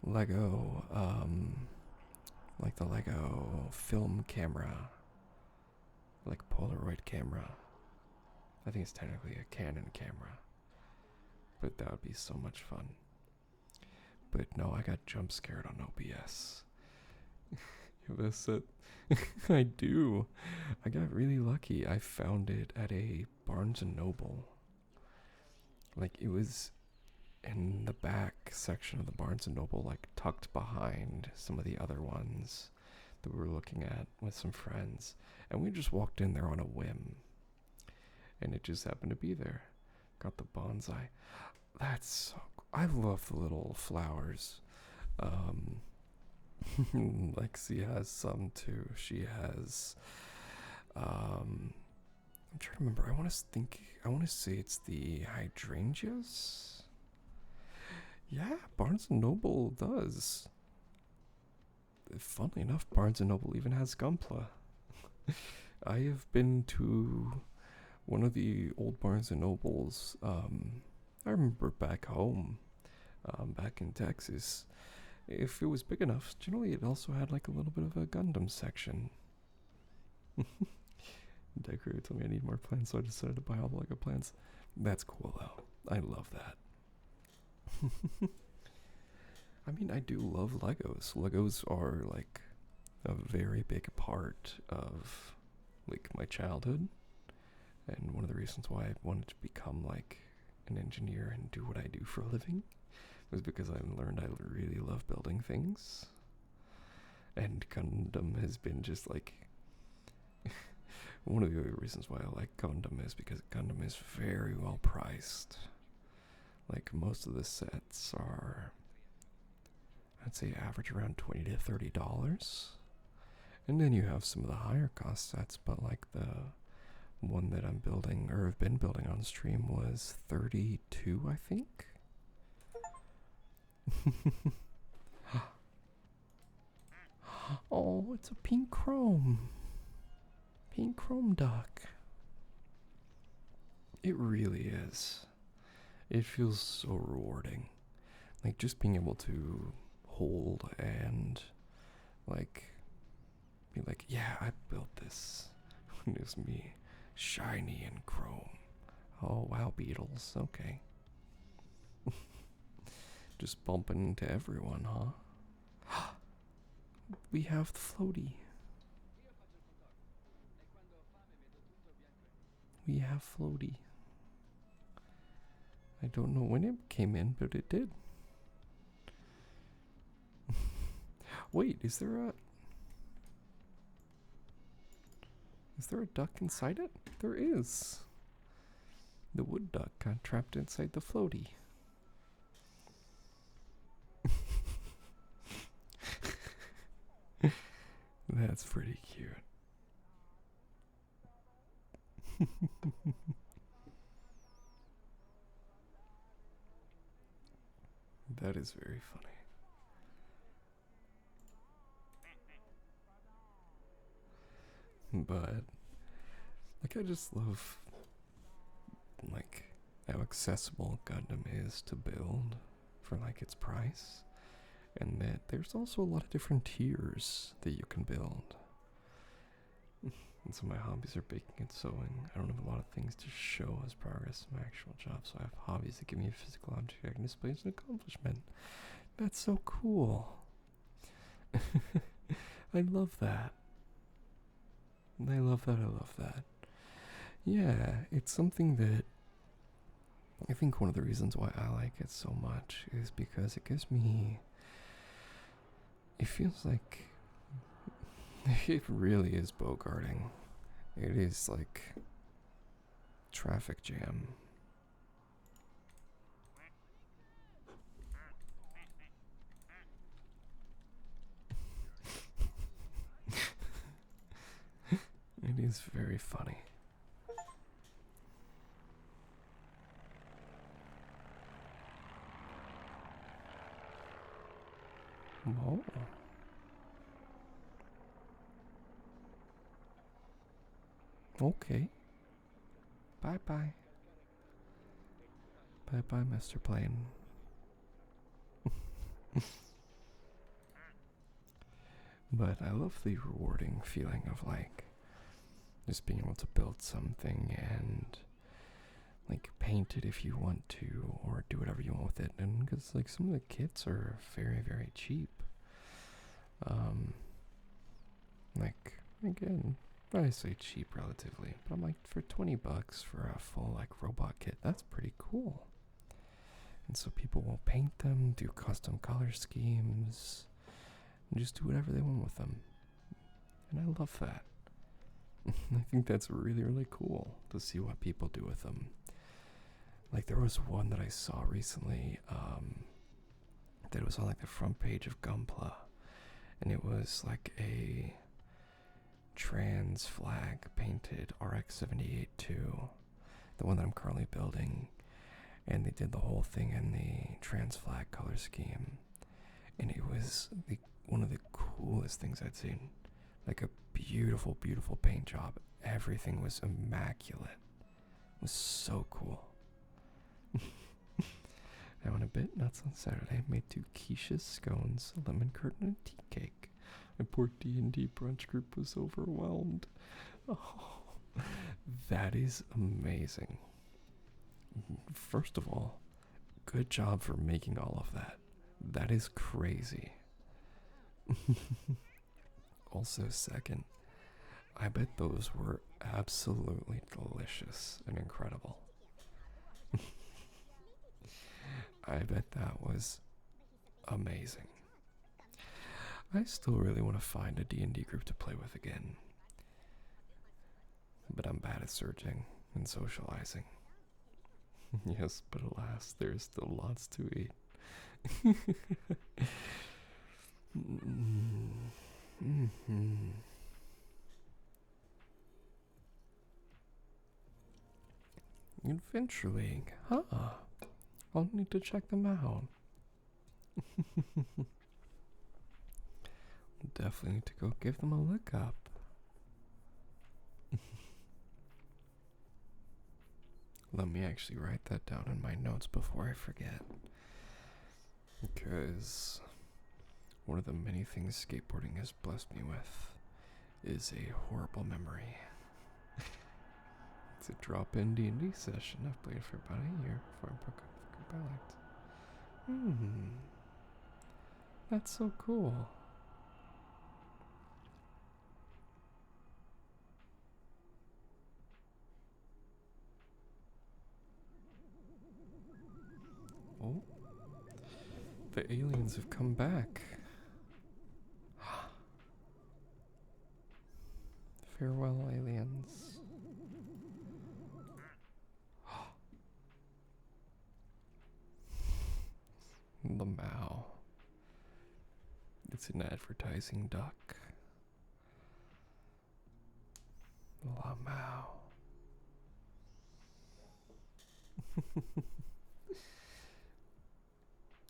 Lego, like the Lego film camera. Like Polaroid camera. I think it's technically a Canon camera. But that would be so much fun. But no, I got jump scared on OBS. You have a set? I do. I got really lucky. I found it at a Barnes & Noble. Like it was in the back section of the Barnes & Noble, like tucked behind some of the other ones that we were looking at with some friends. And we just walked in there on a whim. And it just happened to be there. Got the bonsai. That's so cool. I love the little flowers. Lexi has some too. She has I'm trying to remember. I want to say it's the hydrangeas. Yeah, Barnes & Noble does. Funnily enough, Barnes & Noble even has Gunpla. I have been to one of the old Barnes & Nobles. I remember back home, back in Texas, if it was big enough, generally it also had like a little bit of a Gundam section. Decorator told me I need more plants, so I decided to buy all the Lego plants. That's cool though. I love that. I mean, I do love Legos. Legos are like a very big part of like my childhood, and one of the reasons why I wanted to become like an engineer and do what I do for a living was because I learned I really love building things. And Gundam has been just like one of the other reasons why I like Gundam is because Gundam is very well priced. Like most of the sets are, I'd say, average around $20 to $30. And then you have some of the higher cost sets, but like the one that I'm building or have been building on stream was 32, I think. Oh, it's a pink chrome. Pink chrome duck. It really is. It feels so rewarding. Like just being able to hold and like be like, yeah, I built this. It was me. Shiny and chrome. Oh wow, beetles. Okay. Just bumping into everyone, huh? We have the floaty. We have floaty. I don't know when it came in, but it did. Wait, is there a duck inside it? There is. The wood duck got trapped inside the floaty. That's pretty cute. That is very funny. But like I just love like how accessible Gundam is to build for like its price, and that there's also a lot of different tiers that you can build. And so my hobbies are baking and sewing. I don't have a lot of things to show as progress in my actual job, so I have hobbies that give me a physical object I can display as an accomplishment. That's so cool. I love that. I love that, I love that. Yeah, it's something that I think one of the reasons why I like it so much is because it gives me, it feels like it really is bogarting. It is like traffic jam. It is very funny. Whoa. Okay. Bye-bye. Bye-bye, Mr. Plane. But I love the rewarding feeling of like just being able to build something and like paint it if you want to, or do whatever you want with it. And because like some of the kits are very, very cheap. Like again, I say cheap relatively, but I'm like for $20 for a full like robot kit, that's pretty cool. And so people will paint them, do custom color schemes, and just do whatever they want with them. And I love that. I think that's really, really cool to see what people do with them. Like there was one that I saw recently that was on like the front page of Gunpla, and it was like a trans flag painted RX-78 2, the one that I'm currently building, and they did the whole thing in the trans flag color scheme, and it was one of the coolest things I'd seen. Like a beautiful, beautiful paint job. Everything was immaculate. It was so cool. I went a bit nuts on Saturday. Made 2 quiches, scones, a lemon curd, and a tea cake. My poor D&D brunch group was overwhelmed. Oh, that is amazing. First of all, good job for making all of that. That is crazy. Also, second, I bet those were absolutely delicious and incredible. I bet that was amazing. I still really want to find a D&D group to play with again. But I'm bad at searching and socializing. Yes, but alas, there's still lots to eat. Adventure League, huh? I'll need to check them out. Definitely need to go give them a look up. Let me actually write that down in my notes before I forget. Because one of the many things skateboarding has blessed me with is a horrible memory. It's a drop-in D&D session. I've played for about a year before I broke up with the group I liked. That's so cool. Oh, the aliens have come back. Farewell, aliens. The Mao. It's an advertising duck. La Mao.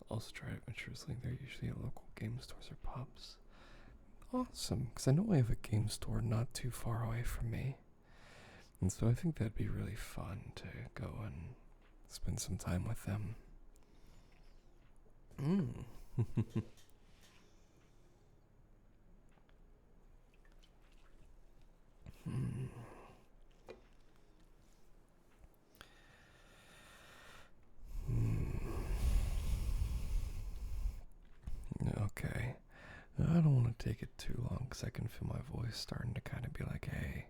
Also try Adventures League. They're usually at local game stores or pubs. Awesome, because I know I have a game store not too far away from me. And so I think that'd be really fun to go and spend some time with them. Okay. I don't want to take it too long because I can feel my voice starting to kind of be like, hey,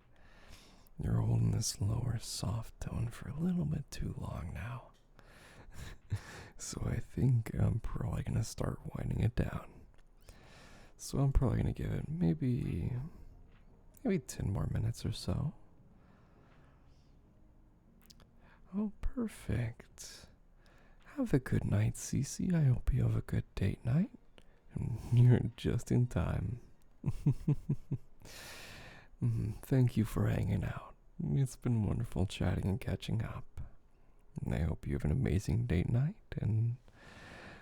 you're holding this lower soft tone for a little bit too long now. So I think I'm probably going to start winding it down. So I'm probably going to give it maybe 10 more minutes or so. Oh, perfect. Have a good night, Cece. I hope you have a good date night. And you're just in time. Thank you for hanging out. It's been wonderful chatting and catching up. And I hope you have an amazing date night and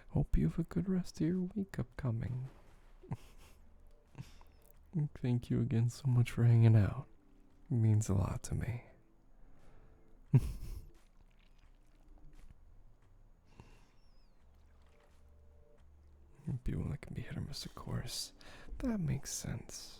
hope you have a good rest of your week upcoming. Thank you again so much for hanging out. It means a lot to me. People that can be hit or miss, of course. That makes sense.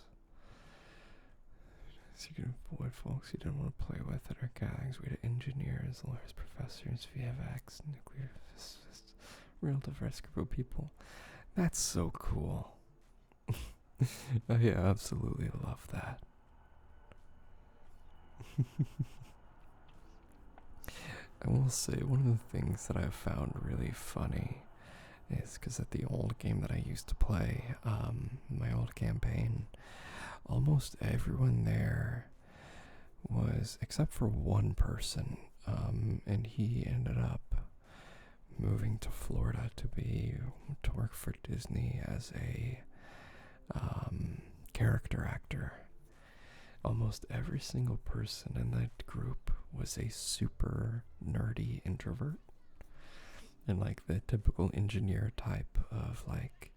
So you can avoid folks you don't want to play with at our gatherings. We had engineers, lawyers, professors, VFX, nuclear physicists, real diverse group of people. That's so cool. I absolutely love that. I will say one of the things that I've found really funny is because at the old game that I used to play, my old campaign, almost everyone there was, except for one person, and he ended up moving to Florida to work for Disney as a character actor. Almost every single person in that group was a super nerdy introvert. And like the typical engineer type of like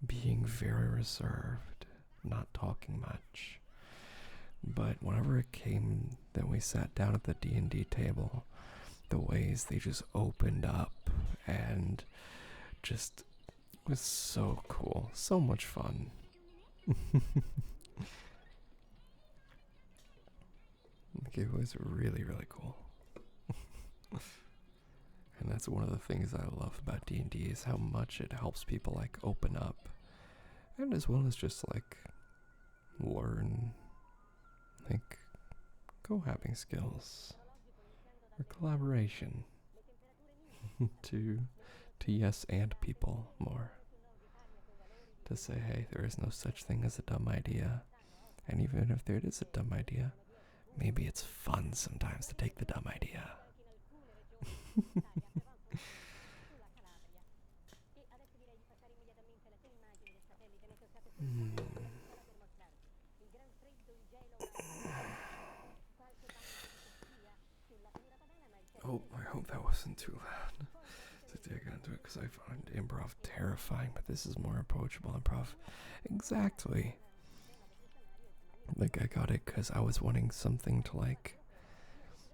being very reserved, not talking much. But whenever it came that we sat down at the D&D table, the ways they just opened up and just was so cool. So much fun. Like it was really, really cool. And that's one of the things I love about D&D is how much it helps people like open up. And as well as just like learn like co-having skills or collaboration to yes and people more. to say, hey, there is no such thing as a dumb idea. And even if there is a dumb idea, maybe it's fun sometimes to take the dumb idea. Oh, I hope that wasn't too loud to dig into it, because I find improv terrifying, but this is more approachable improv. Exactly. Like, I got it because I was wanting something to, like,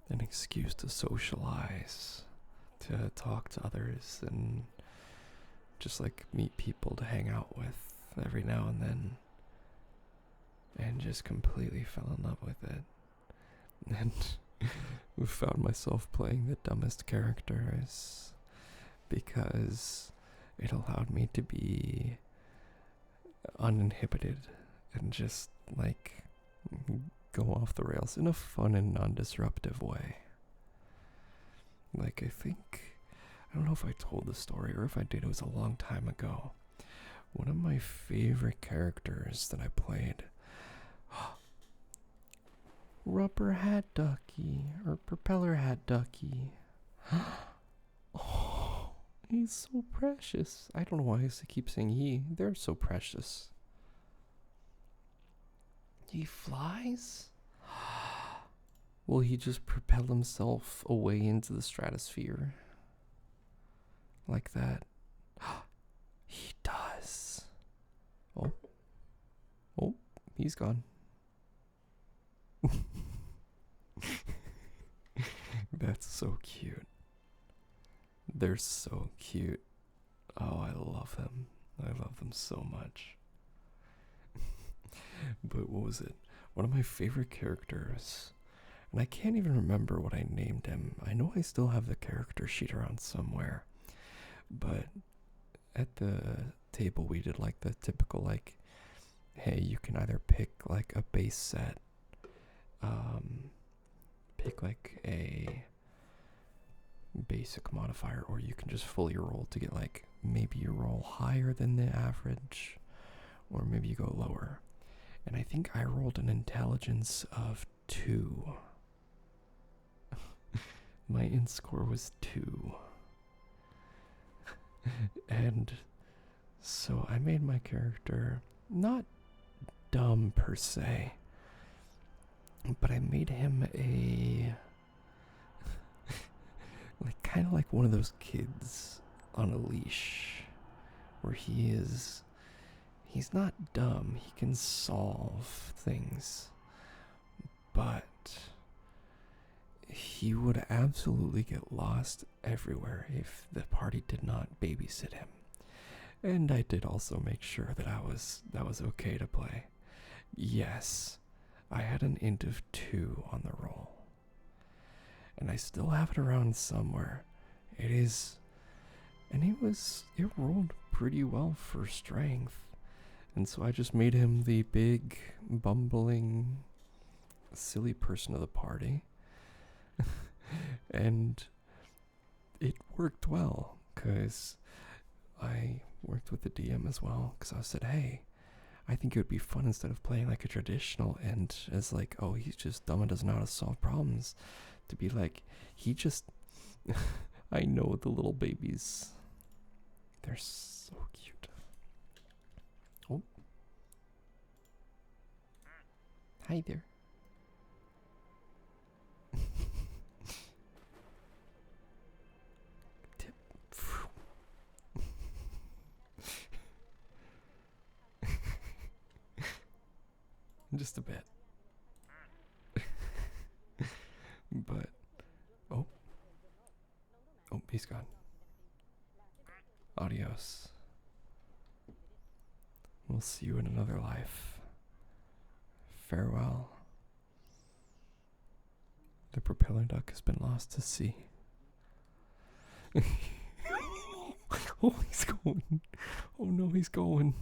an excuse to socialize, to talk to others, and just, like, meet people to hang out with every now and then. And just completely fell in love with it. And found myself playing the dumbest characters because it allowed me to be uninhibited and just, like, go off the rails in a fun and non-disruptive way. Like, I don't know if I told the story, or if I did, it was a long time ago. One of my favorite characters that I played, Rubber Hat Ducky, or Propeller Hat Ducky. Oh, he's so precious. I don't know why I keep saying he. They're so precious. He flies? Will he just propel himself away into the stratosphere? Like that? He does. Oh, he's gone. That's so cute. They're so cute. Oh, I love them. I love them so much. But what was it? One of my favorite characters, and I can't even remember what I named him. I know I still have the character sheet around somewhere, but at the table we did, like, the typical, like, hey, you can either pick, like, a base set, pick, like, a basic modifier, or you can just fully roll to get, like, maybe you roll higher than the average, or maybe you go lower. And I think I rolled an intelligence of 2. My int score was 2. And so I made my character not dumb per se, but I made him a like, kind of like one of those kids on a leash, where he's not dumb, he can solve things, but he would absolutely get lost everywhere if the party did not babysit him. And I did also make sure that that was okay to play. Yes, I had an int of 2 on the roll, and I still have it around somewhere. It rolled pretty well for strength, and so I just made him the big, bumbling, silly person of the party. And it worked well, because I worked with the DM as well, because I said, hey, I think it would be fun, instead of playing like a traditional and as like, oh, he's just dumb and doesn't know how to solve problems, to be like, he just, I know the little babies. They're so cute. Oh. Hi there. Tip. Just a bit. But, oh, he's gone. Adios. We'll see you in another life. Farewell. The propeller duck has been lost to sea. Oh, he's going. Oh no, he's going.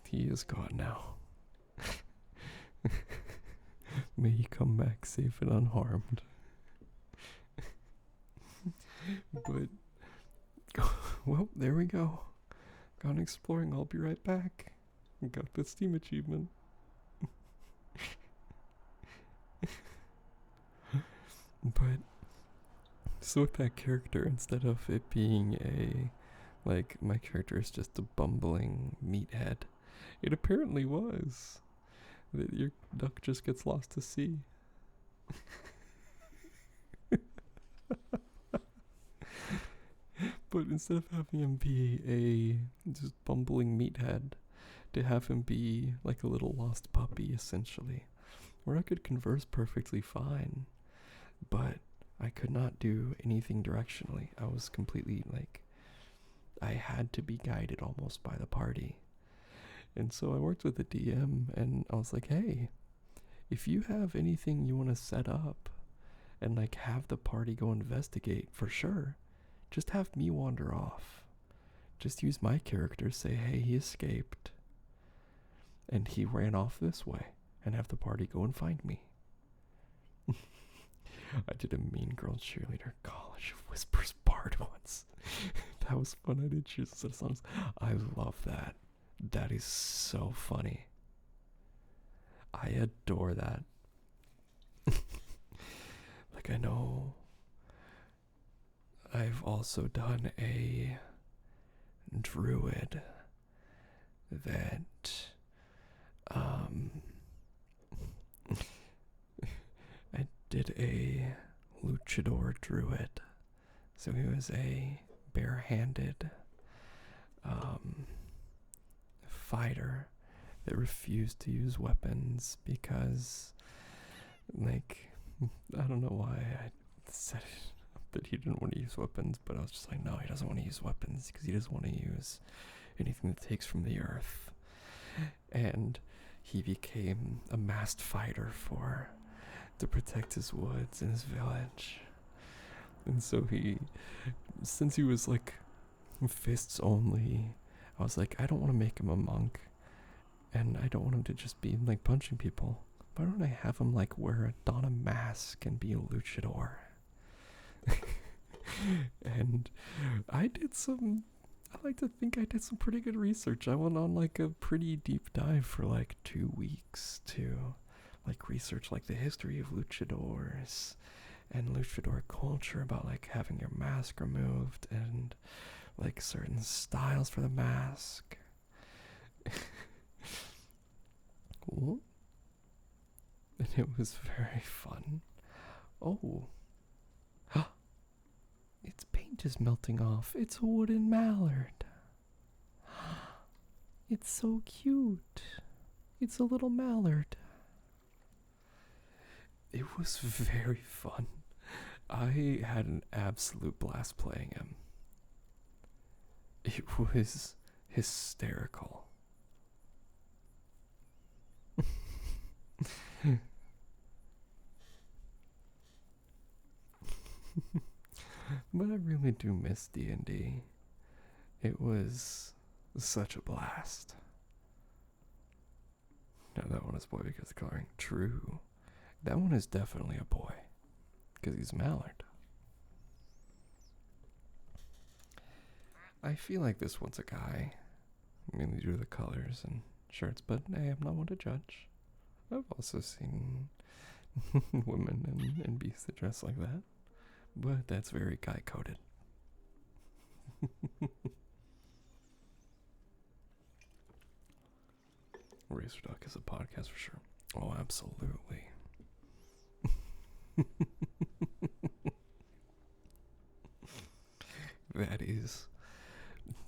He is gone now. May he come back safe and unharmed. But, well, there we go. Gone exploring, I'll be right back. Got the Steam achievement. But, so with that character, instead of it being my character is just a bumbling meathead, it apparently was. That your duck just gets lost to sea. But instead of having him be a just bumbling meathead, to have him be like a little lost puppy, essentially, where I could converse perfectly fine, but I could not do anything directionally. I was completely I had to be guided almost by the party. And so I worked with the DM and I was like, hey, if you have anything you want to set up and have the party go investigate, for sure, just have me wander off. Just use my character, say, hey, he escaped and he ran off this way, and have the party go and find me. I did a Mean Girls cheerleader College of Whispers part once. That was fun. I did choose a set of songs. I love that. That is so funny. I adore that. I know I've also done a druid that I did a luchador druid. So he was a bare-handed fighter that refused to use weapons because, I don't know why I said that he didn't want to use weapons, but I was just like, no, he doesn't want to use weapons because he doesn't want to use anything that takes from the earth. And he became a masked fighter to protect his woods and his village. And so since he was fists only, I was like, I don't want to make him a monk, and I don't want him to just be punching people. Why don't I have him don a mask and be a luchador? And I like to think I did some pretty good research. I went on a pretty deep dive for 2 weeks to research the history of luchadors and luchador culture, about having your mask removed and certain styles for the mask. Cool. And it was very fun. Oh. Its paint is melting off. It's a wooden mallard. It's so cute. It's a little mallard. It was very fun. I had an absolute blast playing him. It was hysterical. But I really do miss D&D. It was such a blast. Now that one is boy because of coloring. True. That one is definitely a boy because he's mallard. I feel like this one's a guy. Mainly due to the colors and shirts, but hey, I'm not one to judge. I've also seen women and beasts that dress like that, but that's very guy-coded. Racer Duck is a podcast for sure. Oh, absolutely. That is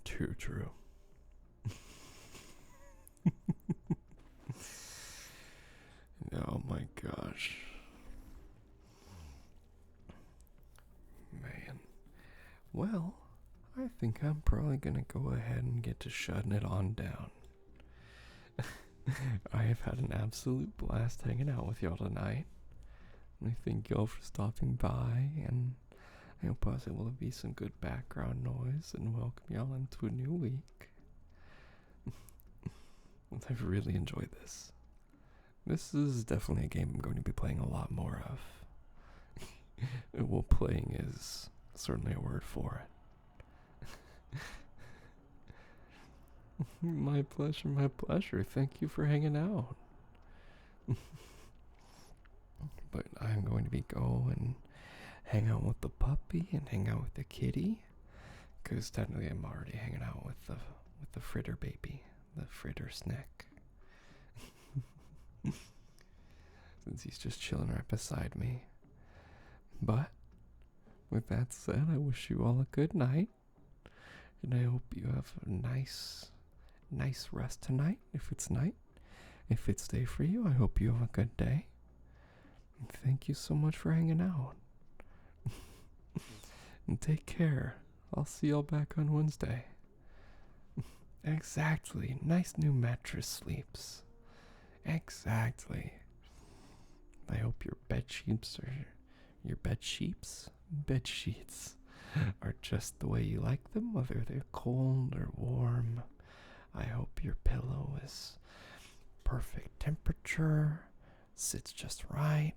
too true. Oh my gosh. Man. Well, I think I'm probably gonna go ahead and get to shutting it on down. I have had an absolute blast hanging out with y'all tonight. I thank y'all for stopping by, and I hope I was able to be some good background noise and welcome y'all into a new week. I've really enjoyed this. This is definitely a game I'm going to be playing a lot more of. Well, playing is certainly a word for it. My pleasure, my pleasure. Thank you for hanging out. But I'm going to be going hang out with the puppy and hang out with the kitty. Because technically I'm already hanging out with the fritter baby. The fritter snack. Since he's just chilling right beside me. But with that said, I wish you all a good night. And I hope you have a nice rest tonight, if it's night. If it's day for you, I hope you have a good day. And thank you so much for hanging out. And take care. I'll see y'all back on Wednesday. Exactly. Nice new mattress sleeps. Exactly. I hope your bed sheets are just the way you like them, whether they're cold or warm. I hope your pillow is perfect temperature, sits just right.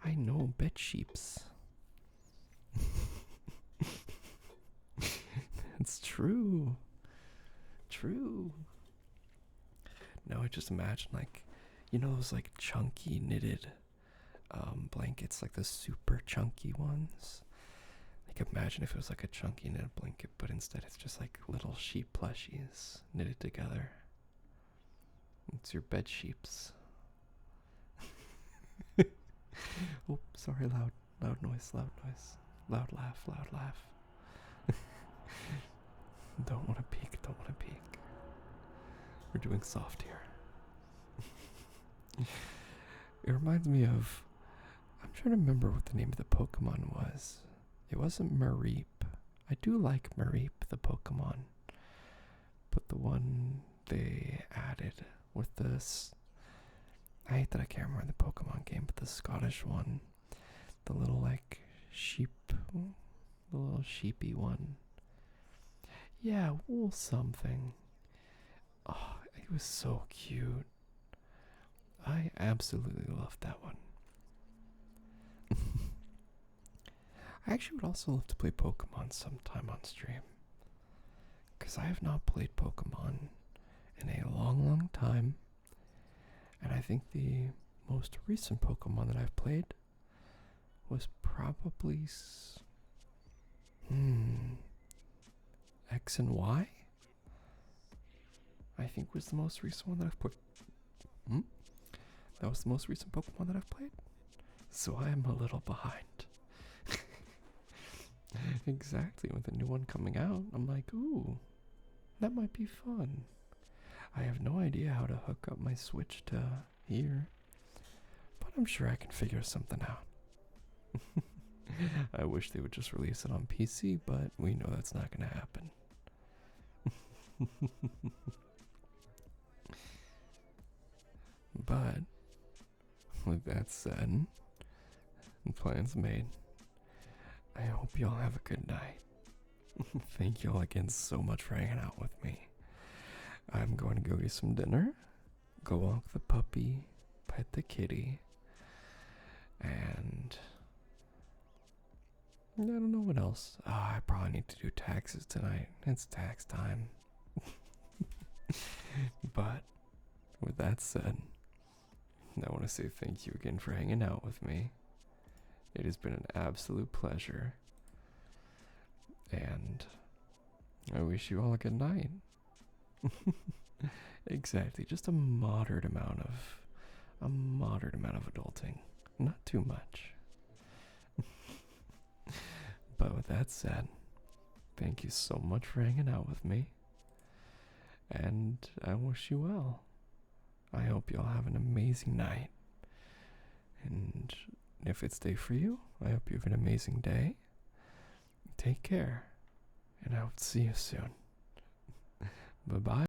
I know bed sheets. It's true. True. No, I just imagine those chunky knitted blankets, like the super chunky ones. Imagine if it was like a chunky knitted blanket, but instead it's just like little sheep plushies knitted together. It's your bed sheeps. Oh, sorry, loud noise. Loud laugh. Don't want to peek. We're doing soft here. It reminds me of, I'm trying to remember what the name of the Pokemon was. It wasn't Mareep. I do like Mareep, the Pokemon. But the one they added with this, I hate that I can't remember the Pokemon game, but the Scottish one, the little the little sheepy one. Yeah, wool something. Oh, it was so cute. I absolutely loved that one. I actually would also love to play Pokemon sometime on stream. Because I have not played Pokemon in a long time. And I think the most recent Pokemon that I've played was probably X and Y. I think was the most recent one that I've played. That was the most recent Pokemon that I've played. So I am a little behind. Exactly, with a new one coming out, I'm like, ooh, that might be fun. I have no idea how to hook up my Switch to here, but I'm sure I can figure something out. I wish they would just release it on PC, but we know that's not going to happen. But, with that said, plans made. I hope y'all have a good night. Thank y'all again so much for hanging out with me. I'm going to go get some dinner, go walk the puppy, pet the kitty, and I don't know what else. I probably need to do taxes tonight. It's tax time. But with that said, I want to say thank you again for hanging out with me. It has been an absolute pleasure. And I wish you all a good night. Exactly, just a moderate amount of adulting. Not too much. But with that said, thank you so much for hanging out with me. And I wish you well. I hope you'll have an amazing night. And if it's day for you, I hope you have an amazing day. Take care. And I will see you soon. Bye-bye.